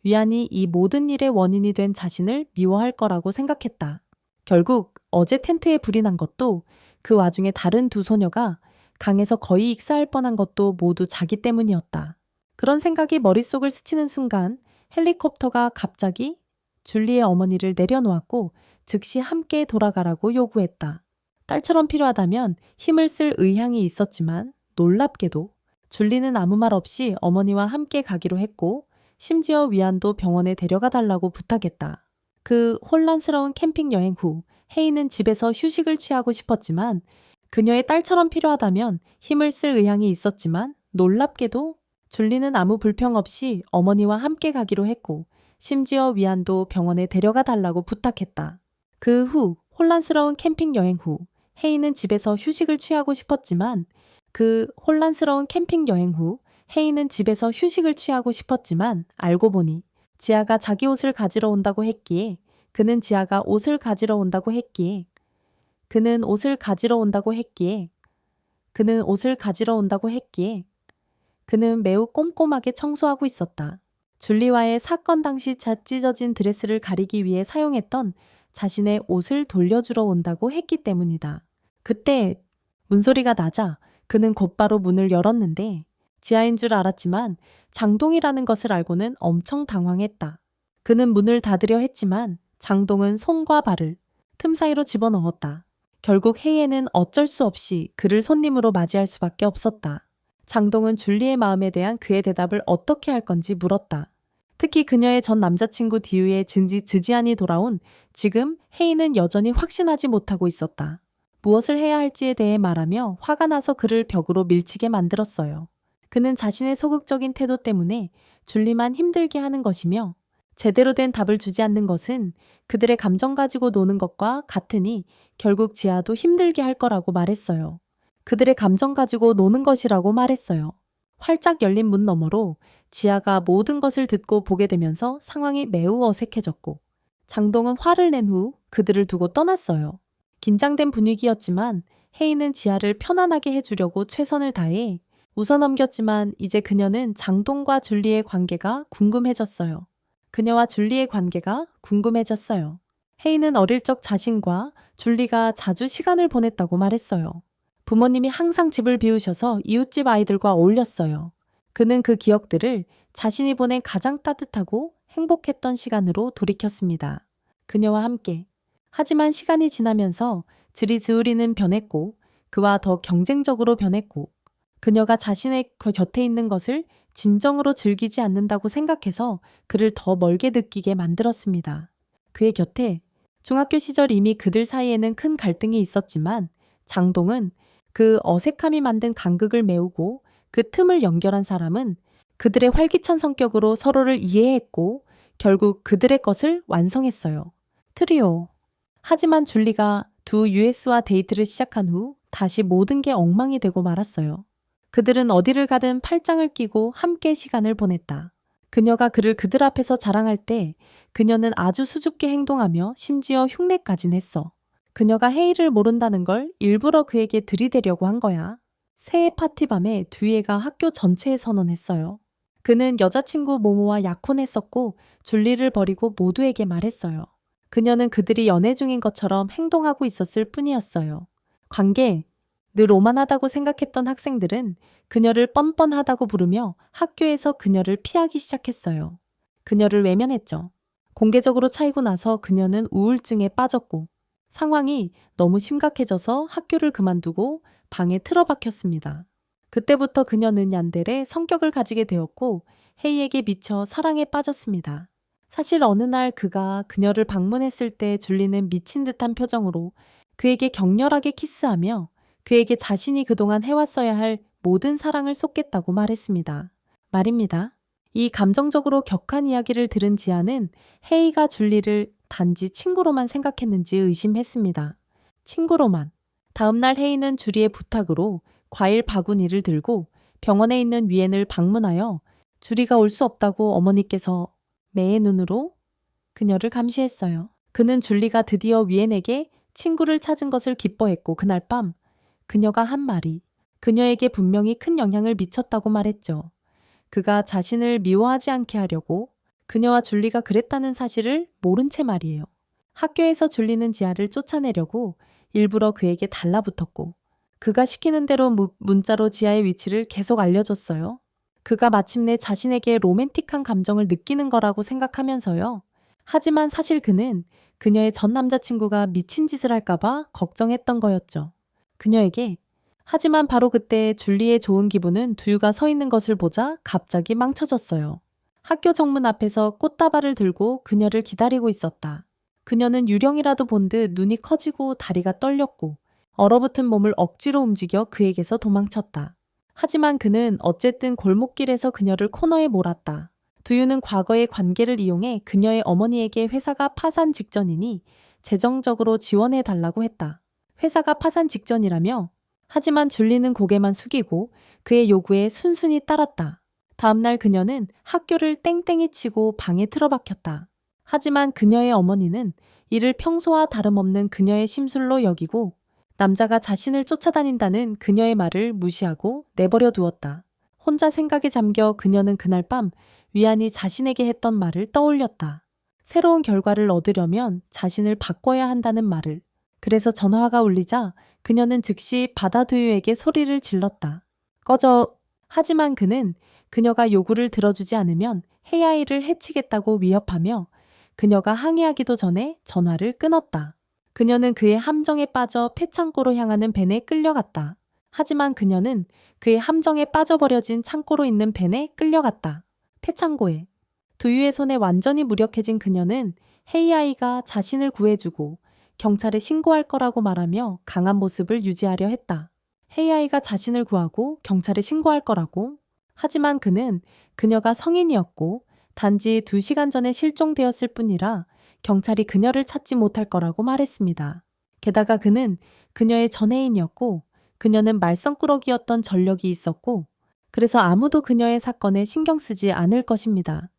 위안이 이 모든 일의 원인이 된 자신을 미워할 거라고 생각했다. 결국 어제 텐트에 불이 난 것도 그 와중에 다른 두 소녀가 강에서 거의 익사할 뻔한 것도 모두 자기 때문이었다. 그런 생각이 머릿속을 스치는 순간 헬리콥터가 갑자기 줄리의 어머니를 내려놓았고 즉시 함께 돌아가라고 요구했다. 딸처럼 필요하다면 힘을 쓸 의향이 있었지만 놀랍게도 줄리는 아무 말 없이 어머니와 함께 가기로 했고 심지어 위안도 병원에 데려가 달라고 부탁했다. 그 혼란스러운 캠핑 여행 후 헤이는 집에서 휴식을 취하고 싶었지만 그녀의 딸처럼 필요하다면 힘을 쓸 의향이 있었지만 놀랍게도 줄리는 아무 불평 없이 어머니와 함께 가기로 했고 심지어 위안도 병원에 데려가 달라고 부탁했다. 그 후 혼란스러운 캠핑 여행 후 헤이는 집에서 휴식을 취하고 싶었지만 알고 보니 지아가 자기 옷을 가지러 온다고 했기에 그는 매우 꼼꼼하게 청소하고 있었다. 줄리와의 사건 당시 찢어진 드레스를 가리기 위해 사용했던 자신의 옷을 돌려주러 온다고 했기 때문이다. 그때 문소리가 나자 그는 곧바로 문을 열었는데 지하인 줄 알았지만 장동이라는 것을 알고는 엄청 당황했다. 그는 문을 닫으려 했지만 장동은 손과 발을 틈 사이로 집어넣었다. 결국 헤이에는 어쩔 수 없이 그를 손님으로 맞이할 수밖에 없었다. 장동은 줄리의 마음에 대한 그의 대답을 어떻게 할 건지 물었다. 특히 그녀의 전 남자친구 디유의 지지안이 돌아온 지금 헤이는 여전히 확신하지 못하고 있었다. 무엇을 해야 할지에 대해 말하며 화가 나서 그를 벽으로 밀치게 만들었어요. 그는 자신의 소극적인 태도 때문에 줄리만 힘들게 하는 것이며 제대로 된 답을 주지 않는 것은 그들의 감정 가지고 노는 것과 같으니 결국 지아도 힘들게 할 거라고 말했어요. 그들의 감정 가지고 노는 것이라고 말했어요. 활짝 열린 문 너머로 지아가 모든 것을 듣고 보게 되면서 상황이 매우 어색해졌고 장동은 화를 낸 후 그들을 두고 떠났어요. 긴장된 분위기였지만 헤이는 지아를 편안하게 해주려고 최선을 다해 웃어넘겼지만 이제 그녀는 장동과 줄리의 관계가 궁금해졌어요. 그녀와 줄리의 관계가 궁금해졌어요. 헤이는 어릴 적 자신과 줄리가 자주 시간을 보냈다고 말했어요. 부모님이 항상 집을 비우셔서 이웃집 아이들과 어울렸어요. 그는 그 기억들을 자신이 보낸 가장 따뜻하고 행복했던 시간으로 돌이켰습니다. 그녀와 함께. 하지만 시간이 지나면서 지리즈우리는 변했고 그와 더 경쟁적으로 변했고 그녀가 자신의 곁에 있는 것을 진정으로 즐기지 않는다고 생각해서 그를 더 멀게 느끼게 만들었습니다. 그의 곁에 중학교 시절 이미 그들 사이에는 큰 갈등이 있었지만 장동은 그 어색함이 만든 간극을 메우고 그 틈을 연결한 사람은 그들의 활기찬 성격으로 서로를 이해했고 결국 그들의 것을 완성했어요. 트리오. 하지만 줄리가 두 US와 데이트를 시작한 후 다시 모든 게 엉망이 되고 말았어요. 그들은 어디를 가든 팔짱을 끼고 함께 시간을 보냈다. 그녀가 그를 그들 앞에서 자랑할 때 그녀는 아주 수줍게 행동하며 심지어 흉내까지 냈어. 그녀가 헤이를 모른다는 걸 일부러 그에게 들이대려고 한 거야. 새해 파티 밤에 듀에가 학교 전체에 선언했어요. 그는 여자친구 모모와 약혼했었고 줄리를 버리고 모두에게 말했어요. 그녀는 그들이 연애 중인 것처럼 행동하고 있었을 뿐이었어요. 관계, 늘 오만하다고 생각했던 학생들은 그녀를 뻔뻔하다고 부르며 학교에서 그녀를 피하기 시작했어요. 그녀를 외면했죠. 공개적으로 차이고 나서 그녀는 우울증에 빠졌고 상황이 너무 심각해져서 학교를 그만두고 방에 틀어박혔습니다. 그때부터 그녀는 얀델의 성격을 가지게 되었고 헤이에게 미쳐 사랑에 빠졌습니다. 사실 어느 날 그가 그녀를 방문했을 때 줄리는 미친 듯한 표정으로 그에게 격렬하게 키스하며 그에게 자신이 그동안 해왔어야 할 모든 사랑을 쏟겠다고 말했습니다. 말입니다. 이 감정적으로 격한 이야기를 들은 지아는 헤이가 줄리를 단지 친구로만 생각했는지 의심했습니다. 친구로만. 다음날 헤이는 줄리의 부탁으로 과일 바구니를 들고 병원에 있는 위엔을 방문하여 줄리가 올 수 없다고 어머니께서 매의 눈으로 그녀를 감시했어요. 그는 줄리가 드디어 위엔에게 친구를 찾은 것을 기뻐했고 그날 밤 그녀가 한 말이 그녀에게 분명히 큰 영향을 미쳤다고 말했죠. 그가 자신을 미워하지 않게 하려고 그녀와 줄리가 그랬다는 사실을 모른 채 말이에요. 학교에서 줄리는 지아를 쫓아내려고 일부러 그에게 달라붙었고 그가 시키는 대로 문자로 지아의 위치를 계속 알려줬어요. 그가 마침내 자신에게 로맨틱한 감정을 느끼는 거라고 생각하면서요. 하지만 사실 그는 그녀의 전 남자친구가 미친 짓을 할까봐 걱정했던 거였죠. 그녀에게. 하지만 바로 그때 줄리의 좋은 기분은 두유가 서 있는 것을 보자 갑자기 망쳐졌어요. 학교 정문 앞에서 꽃다발을 들고 그녀를 기다리고 있었다. 그녀는 유령이라도 본 듯 눈이 커지고 다리가 떨렸고 얼어붙은 몸을 억지로 움직여 그에게서 도망쳤다. 하지만 그는 어쨌든 골목길에서 그녀를 코너에 몰았다. 두유는 과거의 관계를 이용해 그녀의 어머니에게 회사가 파산 직전이니 재정적으로 지원해달라고 했다. 회사가 파산 직전이라며? 하지만 줄리는 고개만 숙이고 그의 요구에 순순히 따랐다. 다음날 그녀는 학교를 땡땡이 치고 방에 틀어박혔다. 하지만 그녀의 어머니는 이를 평소와 다름없는 그녀의 심술로 여기고 남자가 자신을 쫓아다닌다는 그녀의 말을 무시하고 내버려 두었다. 혼자 생각에 잠겨 그녀는 그날 밤 위안이 자신에게 했던 말을 떠올렸다. 새로운 결과를 얻으려면 자신을 바꿔야 한다는 말을. 그래서 전화가 울리자 그녀는 즉시 바다 두유에게 소리를 질렀다. 꺼져. 하지만 그는 그녀가 요구를 들어주지 않으면 헤이아이를 해치겠다고 위협하며 그녀가 항의하기도 전에 전화를 끊었다. 그녀는 그의 함정에 빠져 폐창고로 향하는 벤에 끌려갔다. 하지만 그녀는 그의 함정에 빠져버려진 창고로 있는 벤에 끌려갔다. 폐창고에. 두유의 손에 완전히 무력해진 그녀는 헤이아이가 자신을 구해주고 경찰에 신고할 거라고 말하며 강한 모습을 유지하려 했다. 헤이아이가 자신을 구하고 경찰에 신고할 거라고. 하지만 그는 그녀가 성인이었고 단지 2시간 전에 실종되었을 뿐이라 경찰이 그녀를 찾지 못할 거라고 말했습니다. 게다가 그는 그녀의 전애인이었고 그녀는 말썽꾸러기였던 전력이 있었고 그래서 아무도 그녀의 사건에 신경 쓰지 않을 것입니다.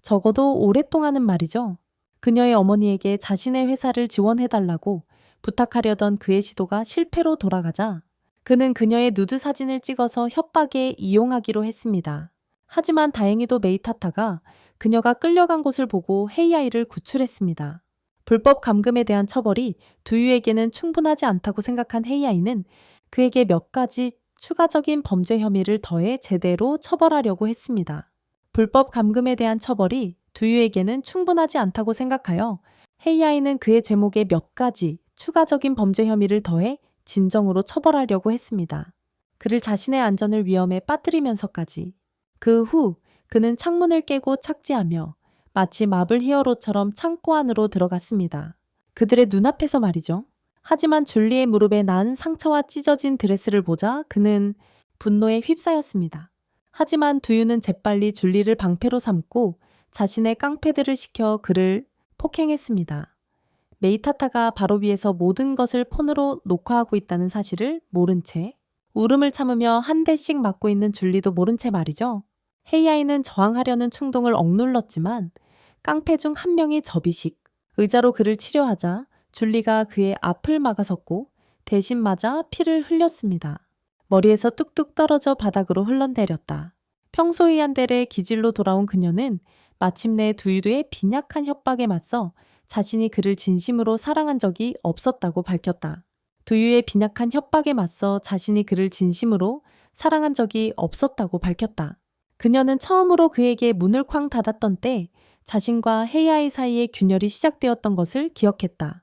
적어도 오랫동안은 말이죠. 그녀의 어머니에게 자신의 회사를 지원해달라고 부탁하려던 그의 시도가 실패로 돌아가자 그는 그녀의 누드 사진을 찍어서 협박에 이용하기로 했습니다. 하지만 다행히도 메이타타가 그녀가 끌려간 곳을 보고 헤이아이를 구출했습니다. 불법 감금에 대한 처벌이 두유에게는 충분하지 않다고 생각한 헤이아이는 그에게 몇 가지 추가적인 범죄 혐의를 더해 제대로 처벌하려고 했습니다. 불법 감금에 대한 처벌이 두유에게는 충분하지 않다고 생각하여 헤이아이는 그의 죄목에 몇 가지 추가적인 범죄 혐의를 더해 진정으로 처벌하려고 했습니다. 그를 자신의 안전을 위험에 빠뜨리면서까지. 그 후 그는 창문을 깨고 착지하며 마치 마블 히어로처럼 창고 안으로 들어갔습니다. 그들의 눈앞에서 말이죠. 하지만 줄리의 무릎에 난 상처와 찢어진 드레스를 보자 그는 분노에 휩싸였습니다. 하지만 두유는 재빨리 줄리를 방패로 삼고 자신의 깡패들을 시켜 그를 폭행했습니다. 메이타타가 바로 위에서 모든 것을 폰으로 녹화하고 있다는 사실을 모른 채 울음을 참으며 한 대씩 맞고 있는 줄리도 모른 채 말이죠. 헤이아이는 저항하려는 충동을 억눌렀지만 깡패 중 한 명이 접이식 의자로 그를 치료하자 줄리가 그의 앞을 막아섰고 대신 맞아 피를 흘렸습니다. 머리에서 뚝뚝 떨어져 바닥으로 흘러내렸다. 평소의 한 대의 기질로 돌아온 그녀는 마침내 두유의 빈약한 협박에 맞서 자신이 그를 진심으로 사랑한 적이 없었다고 밝혔다. 두유의 빈약한 협박에 맞서 자신이 그를 진심으로 사랑한 적이 없었다고 밝혔다. 그녀는 처음으로 그에게 문을 쾅 닫았던 때 자신과 헤이아이 사이의 균열이 시작되었던 것을 기억했다.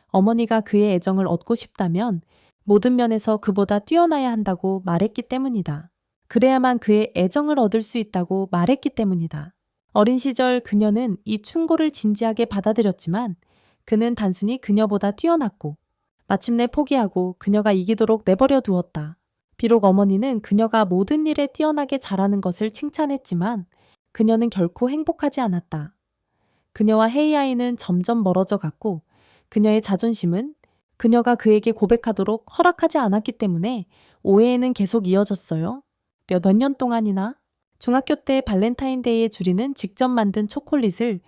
어머니가 그의 애정을 얻고 싶다면 모든 면에서 그보다 뛰어나야 한다고 말했기 때문이다. 그래야만 그의 애정을 얻을 수 있다고 말했기 때문이다. 어린 시절 그녀는 이 충고를 진지하게 받아들였지만 그는 단순히 그녀보다 뛰어났고 마침내 포기하고 그녀가 이기도록 내버려 두었다. 비록 어머니는 그녀가 모든 일에 뛰어나게 잘하는 것을 칭찬했지만 그녀는 결코 행복하지 않았다. 그녀와 헤이아이는 점점 멀어져 갔고 그녀의 자존심은 그녀가 그에게 고백하도록 허락하지 않았기 때문에 오해는 계속 이어졌어요. 몇 년 동안이나. 중학교 때 발렌타인데이에 줄리는 직접 만든 초콜릿을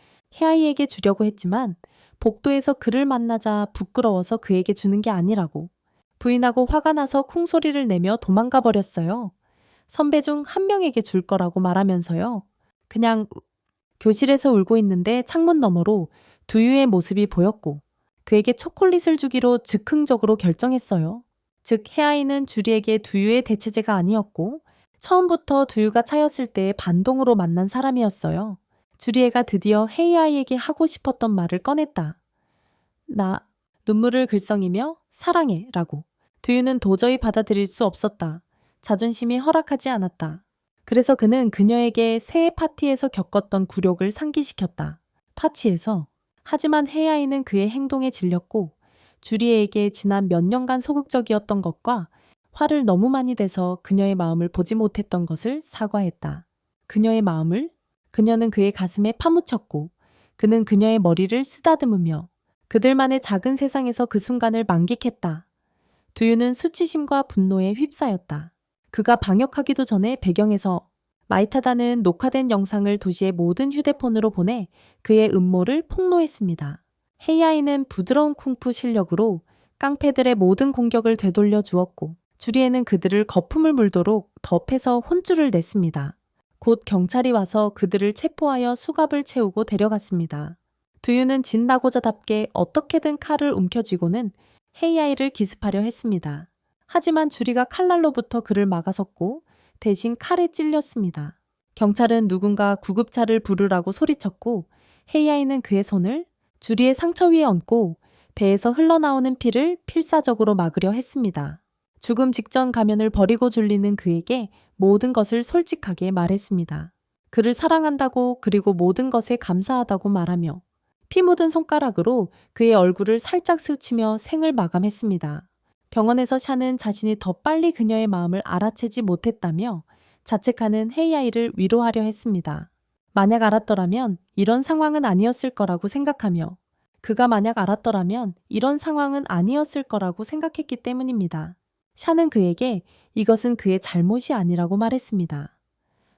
헤이아이에게 주려고 했지만 복도에서 그를 만나자 부끄러워서 그에게 주는 게 아니라고. 부인하고 화가 나서 쿵소리를 내며 도망가 버렸어요. 선배 중 한 명에게 줄 거라고 말하면서요. 그냥 교실에서 울고 있는데 창문 너머로 두유의 모습이 보였고 그에게 초콜릿을 주기로 즉흥적으로 결정했어요. 즉 헤아이는 줄리에게 두유의 대체제가 아니었고 처음부터 두유가 차였을 때 반동으로 만난 사람이었어요. 줄리에가 드디어 헤이아이에게 하고 싶었던 말을 꺼냈다. 나 눈물을 글썽이며 사랑해 라고. 두유는 도저히 받아들일 수 없었다. 자존심이 허락하지 않았다. 그래서 그는 그녀에게 새해 파티에서 겪었던 굴욕을 상기시켰다. 파티에서. 하지만 헤이아이는 그의 행동에 질렸고 줄리에게 지난 몇 년간 소극적이었던 것과 화를 너무 많이 내서 그녀의 마음을 보지 못했던 것을 사과했다. 그녀의 마음을? 그녀는 그의 가슴에 파묻혔고 그는 그녀의 머리를 쓰다듬으며 그들만의 작은 세상에서 그 순간을 만끽했다. 두유는 수치심과 분노에 휩싸였다. 그가 방역하기도 전에 배경에서 마이타다는 녹화된 영상을 도시의 모든 휴대폰으로 보내 그의 음모를 폭로했습니다. 헤이아이는 부드러운 쿵푸 실력으로 깡패들의 모든 공격을 되돌려 주었고 줄리에는 그들을 거품을 물도록 더 패서 혼쭐을 냈습니다. 곧 경찰이 와서 그들을 체포하여 수갑을 채우고 데려갔습니다. 두유는 진나고자답게 어떻게든 칼을 움켜쥐고는 헤이아이를 기습하려 했습니다. 하지만 주리가 칼날로부터 그를 막아섰고 대신 칼에 찔렸습니다. 경찰은 누군가 구급차를 부르라고 소리쳤고 헤이아이는 그의 손을 주리의 상처 위에 얹고 배에서 흘러나오는 피를 필사적으로 막으려 했습니다. 죽음 직전 가면을 버리고 줄리는 그에게 모든 것을 솔직하게 말했습니다. 그를 사랑한다고 그리고 모든 것에 감사하다고 말하며 피 묻은 손가락으로 그의 얼굴을 살짝 스치며 생을 마감했습니다. 병원에서 샤는 자신이 더 빨리 그녀의 마음을 알아채지 못했다며 자책하는 헤이아이를 위로하려 했습니다. 만약 알았더라면 이런 상황은 아니었을 거라고 생각하며 그가 만약 알았더라면 이런 상황은 아니었을 거라고 생각했기 때문입니다. 샤는 그에게 이것은 그의 잘못이 아니라고 말했습니다.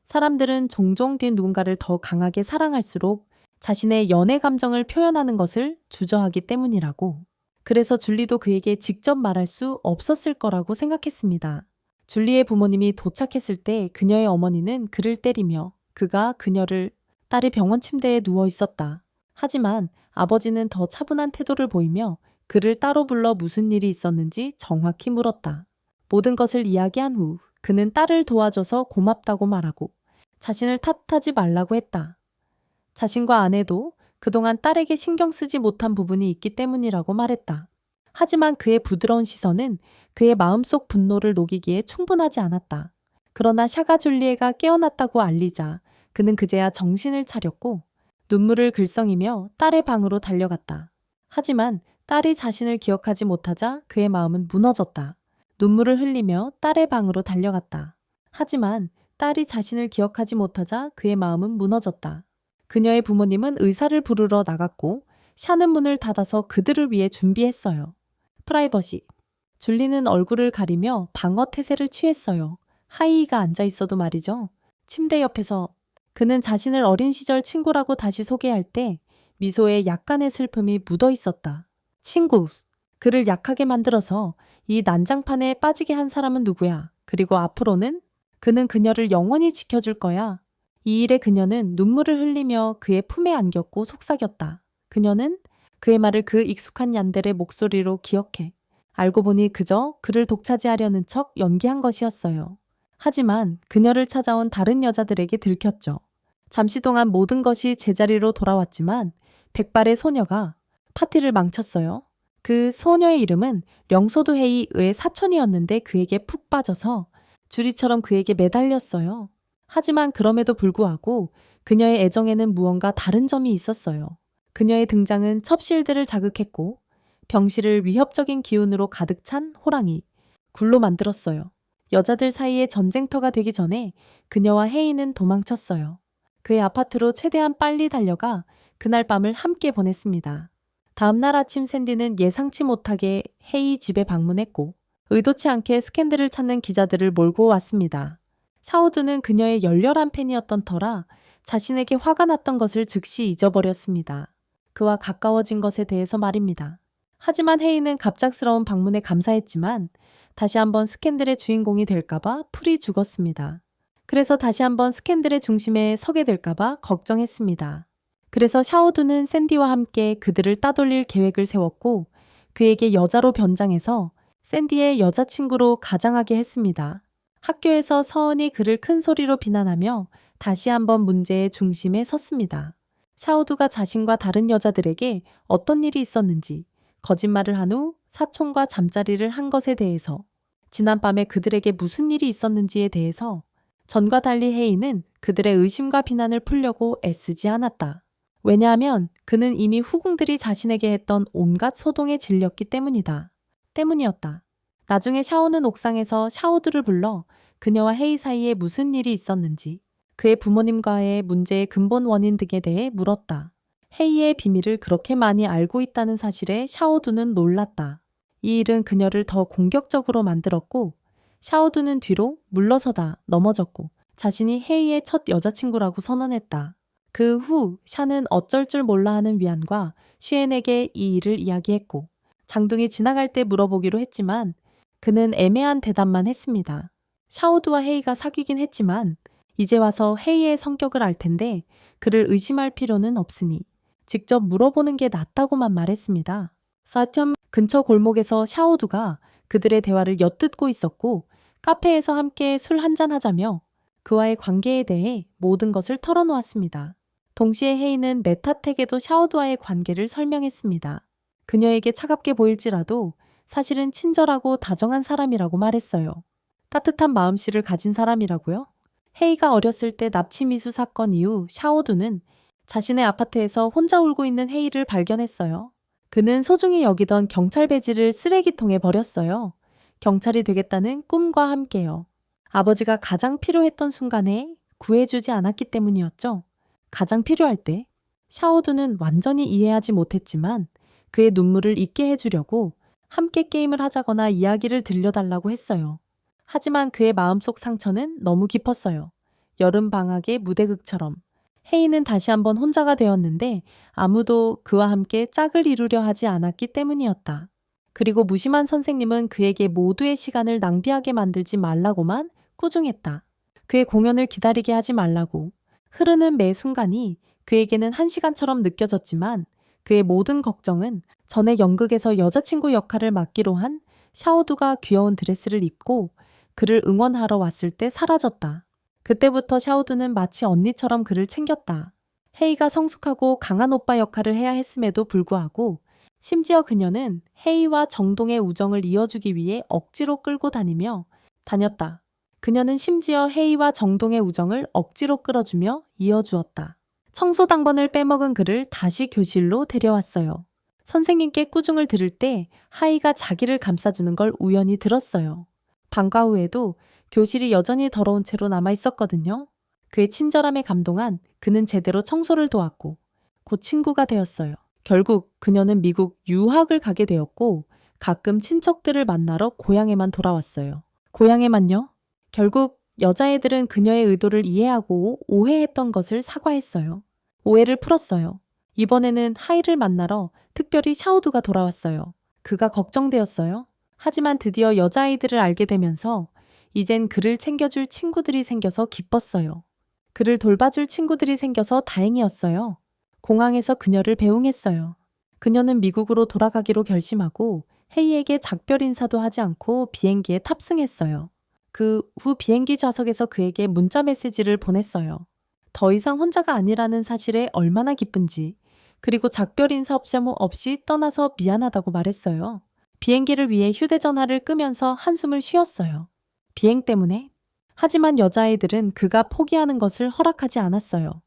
사람들은 종종 누군가를 더 강하게 사랑할수록 자신의 연애 감정을 표현하는 것을 주저하기 때문이라고. 그래서 줄리도 그에게 직접 말할 수 없었을 거라고 생각했습니다. 줄리의 부모님이 도착했을 때 그녀의 어머니는 그를 때리며 그가 그녀를 딸이 병원 침대에 누워 있었다. 하지만 아버지는 더 차분한 태도를 보이며 그를 따로 불러 무슨 일이 있었는지 정확히 물었다. 모든 것을 이야기한 후 그는 딸을 도와줘서 고맙다고 말하고 자신을 탓하지 말라고 했다. 자신과 아내도 그동안 딸에게 신경 쓰지 못한 부분이 있기 때문이라고 말했다. 하지만 그의 부드러운 시선은 그의 마음속 분노를 녹이기에 충분하지 않았다. 그러나 샤가 줄리에가 깨어났다고 알리자 그는 그제야 정신을 차렸고 눈물을 글썽이며 딸의 방으로 달려갔다. 하지만 딸이 자신을 기억하지 못하자 그의 마음은 무너졌다. 눈물을 흘리며 딸의 방으로 달려갔다. 하지만 딸이 자신을 기억하지 못하자 그의 마음은 무너졌다. 그녀의 부모님은 의사를 부르러 나갔고 샤는 문을 닫아서 그들을 위해 준비했어요. 프라이버시. 줄리는 얼굴을 가리며 방어 태세를 취했어요. 하이이가 앉아 있어도 말이죠. 침대 옆에서 그는 자신을 어린 시절 친구라고 다시 소개할 때 미소에 약간의 슬픔이 묻어 있었다. 친구. 그를 약하게 만들어서 이 난장판에 빠지게 한 사람은 누구야? 그리고 앞으로는 그는 그녀를 영원히 지켜줄 거야. 이 일에 그녀는 눈물을 흘리며 그의 품에 안겼고 속삭였다. 그녀는 그의 말을 그 익숙한 얀델의 목소리로 기억해. 알고 보니 그저 그를 독차지하려는 척 연기한 것이었어요. 하지만 그녀를 찾아온 다른 여자들에게 들켰죠. 잠시 동안 모든 것이 제자리로 돌아왔지만 백발의 소녀가 파티를 망쳤어요. 그 소녀의 이름은 령소드 헤이의 사촌이었는데 그에게 푹 빠져서 주리처럼 그에게 매달렸어요. 하지만 그럼에도 불구하고 그녀의 애정에는 무언가 다른 점이 있었어요. 그녀의 등장은 첩실들을 자극했고 병실을 위협적인 기운으로 가득 찬 호랑이, 굴로 만들었어요. 여자들 사이에 전쟁터가 되기 전에 그녀와 헤이는 도망쳤어요. 그의 아파트로 최대한 빨리 달려가 그날 밤을 함께 보냈습니다. 다음날 아침 샌디는 예상치 못하게 헤이 집에 방문했고 의도치 않게 스캔들을 찾는 기자들을 몰고 왔습니다. 샤오두는 그녀의 열렬한 팬이었던 터라 자신에게 화가 났던 것을 즉시 잊어버렸습니다. 그와 가까워진 것에 대해서 말입니다. 하지만 헤이는 갑작스러운 방문에 감사했지만 다시 한번 스캔들의 주인공이 될까봐 풀이 죽었습니다. 그래서 다시 한번 스캔들의 중심에 서게 될까봐 걱정했습니다. 그래서 샤오두는 샌디와 함께 그들을 따돌릴 계획을 세웠고 그에게 여자로 변장해서 샌디의 여자친구로 가장하게 했습니다. 학교에서 서은이 그를 큰 소리로 비난하며 다시 한번 문제의 중심에 섰습니다. 샤오두가 자신과 다른 여자들에게 어떤 일이 있었는지 거짓말을 한 후 사촌과 잠자리를 한 것에 대해서 지난밤에 그들에게 무슨 일이 있었는지에 대해서 전과 달리 헤이는 그들의 의심과 비난을 풀려고 애쓰지 않았다. 왜냐하면 그는 이미 후궁들이 자신에게 했던 온갖 소동에 질렸기 때문이었다. 나중에 샤오는 옥상에서 샤오두를 불러 그녀와 헤이 사이에 무슨 일이 있었는지 그의 부모님과의 문제의 근본 원인 등에 대해 물었다. 헤이의 비밀을 그렇게 많이 알고 있다는 사실에 샤오두는 놀랐다. 이 일은 그녀를 더 공격적으로 만들었고 샤오두는 뒤로 물러서다 넘어졌고 자신이 헤이의 첫 여자친구라고 선언했다. 그 후 샤는 어쩔 줄 몰라 하는 위안과 슈엔에게 이 일을 이야기했고 장둥이 지나갈 때 물어보기로 했지만 그는 애매한 대답만 했습니다. 샤오두와 헤이가 사귀긴 했지만 이제 와서 헤이의 성격을 알 텐데 그를 의심할 필요는 없으니 직접 물어보는 게 낫다고만 말했습니다. 사점 근처 골목에서 샤오두가 그들의 대화를 엿듣고 있었고 카페에서 함께 술 한잔 하자며 그와의 관계에 대해 모든 것을 털어놓았습니다. 동시에 헤이는 메타텍에도 샤오두와의 관계를 설명했습니다. 그녀에게 차갑게 보일지라도 사실은 친절하고 다정한 사람이라고 말했어요. 따뜻한 마음씨를 가진 사람이라고요? 헤이가 어렸을 때 납치 미수 사건 이후 샤오두는 자신의 아파트에서 혼자 울고 있는 헤이를 발견했어요. 그는 소중히 여기던 경찰 배지를 쓰레기통에 버렸어요. 경찰이 되겠다는 꿈과 함께요. 아버지가 가장 필요했던 순간에 구해주지 않았기 때문이었죠. 가장 필요할 때 샤오두는 완전히 이해하지 못했지만 그의 눈물을 잊게 해주려고 함께 게임을 하자거나 이야기를 들려달라고 했어요. 하지만 그의 마음속 상처는 너무 깊었어요. 여름 방학의 무대극처럼. 헤이는 다시 한번 혼자가 되었는데 아무도 그와 함께 짝을 이루려 하지 않았기 때문이었다. 그리고 무심한 선생님은 그에게 모두의 시간을 낭비하게 만들지 말라고만 꾸중했다. 그의 공연을 기다리게 하지 말라고. 흐르는 매 순간이 그에게는 한 시간처럼 느껴졌지만 그의 모든 걱정은 전에 연극에서 여자친구 역할을 맡기로 한 샤오두가 귀여운 드레스를 입고 그를 응원하러 왔을 때 사라졌다. 그때부터 샤오두는 마치 언니처럼 그를 챙겼다. 헤이가 성숙하고 강한 오빠 역할을 해야 했음에도 불구하고 심지어 그녀는 헤이와 정동의 우정을 이어주기 위해 억지로 끌고 다녔다. 그녀는 심지어 헤이와 정동의 우정을 억지로 끌어주며 이어주었다. 청소 당번을 빼먹은 그를 다시 교실로 데려왔어요. 선생님께 꾸중을 들을 때 하이가 자기를 감싸주는 걸 우연히 들었어요. 방과 후에도 교실이 여전히 더러운 채로 남아 있었거든요. 그의 친절함에 감동한 그는 제대로 청소를 도왔고 곧 친구가 되었어요. 결국 그녀는 미국 유학을 가게 되었고 가끔 친척들을 만나러 고향에만 돌아왔어요. 고향에만요? 결국 여자애들은 그녀의 의도를 이해하고 오해했던 것을 사과했어요. 오해를 풀었어요. 이번에는 하이를 만나러 특별히 샤오두가 돌아왔어요. 그가 걱정되었어요. 하지만 드디어 여자아이들을 알게 되면서 이젠 그를 챙겨줄 친구들이 생겨서 기뻤어요. 그를 돌봐줄 친구들이 생겨서 다행이었어요. 공항에서 그녀를 배웅했어요. 그녀는 미국으로 돌아가기로 결심하고 헤이에게 작별 인사도 하지 않고 비행기에 탑승했어요. 그 후 비행기 좌석에서 그에게 문자 메시지를 보냈어요. 더 이상 혼자가 아니라는 사실에 얼마나 기쁜지, 그리고 작별 인사 없이 떠나서 미안하다고 말했어요. 비행기를 위해 휴대전화를 끄면서 한숨을 쉬었어요. 비행 때문에? 하지만 여자아이들은 그가 포기하는 것을 허락하지 않았어요.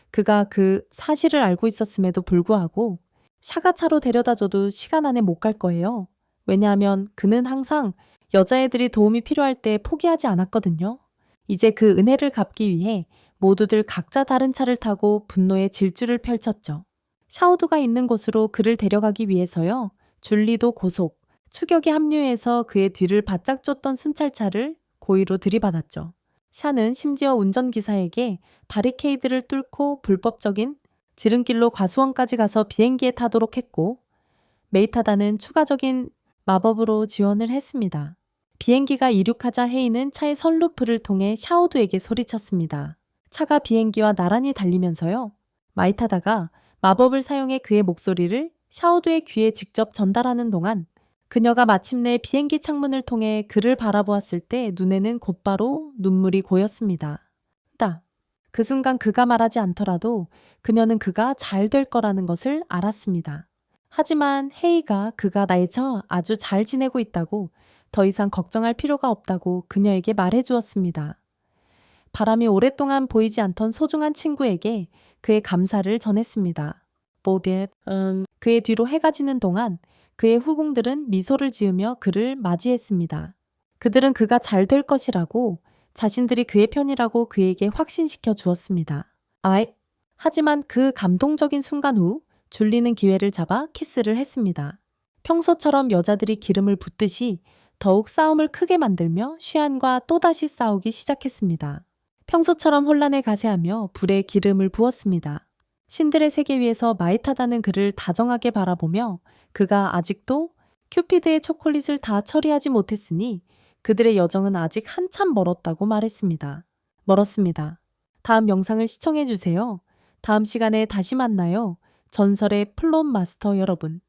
그가 그 사실을 알고 있었음에도 불구하고 샤가차로 데려다줘도 시간 안에 못 갈 거예요. 왜냐하면 그는 항상 여자애들이 도움이 필요할 때 포기하지 않았거든요. 이제 그 은혜를 갚기 위해 모두들 각자 다른 차를 타고 분노의 질주를 펼쳤죠. 샤오두가 있는 곳으로 그를 데려가기 위해서요. 줄리도 고속, 추격에 합류해서 그의 뒤를 바짝 쫓던 순찰차를 고의로 들이받았죠. 샤는 심지어 운전기사에게 바리케이드를 뚫고 불법적인 지름길로 과수원까지 가서 비행기에 타도록 했고 메이타다는 추가적인 마법으로 지원을 했습니다. 비행기가 이륙하자 헤이는 차의 선루프를 통해 샤오두에게 소리쳤습니다. 차가 비행기와 나란히 달리면서요. 마이타다가 마법을 사용해 그의 목소리를 샤오두의 귀에 직접 전달하는 동안 그녀가 마침내 비행기 창문을 통해 그를 바라보았을 때 눈에는 곧바로 눈물이 고였습니다. 그 순간 그가 말하지 않더라도 그녀는 그가 잘 될 거라는 것을 알았습니다. 하지만 헤이가 그가 나이처 아주 잘 지내고 있다고 더 이상 걱정할 필요가 없다고 그녀에게 말해 주었습니다. 바람이 오랫동안 보이지 않던 소중한 친구에게 그의 감사를 전했습니다. 그의 뒤로 해가 지는 동안 그의 후궁들은 미소를 지으며 그를 맞이했습니다. 그들은 그가 잘 될 것이라고 자신들이 그의 편이라고 그에게 확신시켜 주었습니다. 하지만 그 감동적인 순간 후 줄리는 기회를 잡아 키스를 했습니다. 평소처럼 여자들이 기름을 붓듯이 더욱 싸움을 크게 만들며 슈안과 또다시 싸우기 시작했습니다. 평소처럼 혼란에 가세하며 불에 기름을 부었습니다. 신들의 세계 위에서 마이타다는 그를 다정하게 바라보며 그가 아직도 큐피드의 초콜릿을 다 처리하지 못했으니 그들의 여정은 아직 한참 멀었다고 말했습니다. 멀었습니다. 다음 영상을 시청해주세요. 다음 시간에 다시 만나요. 전설의 플롯 마스터 여러분.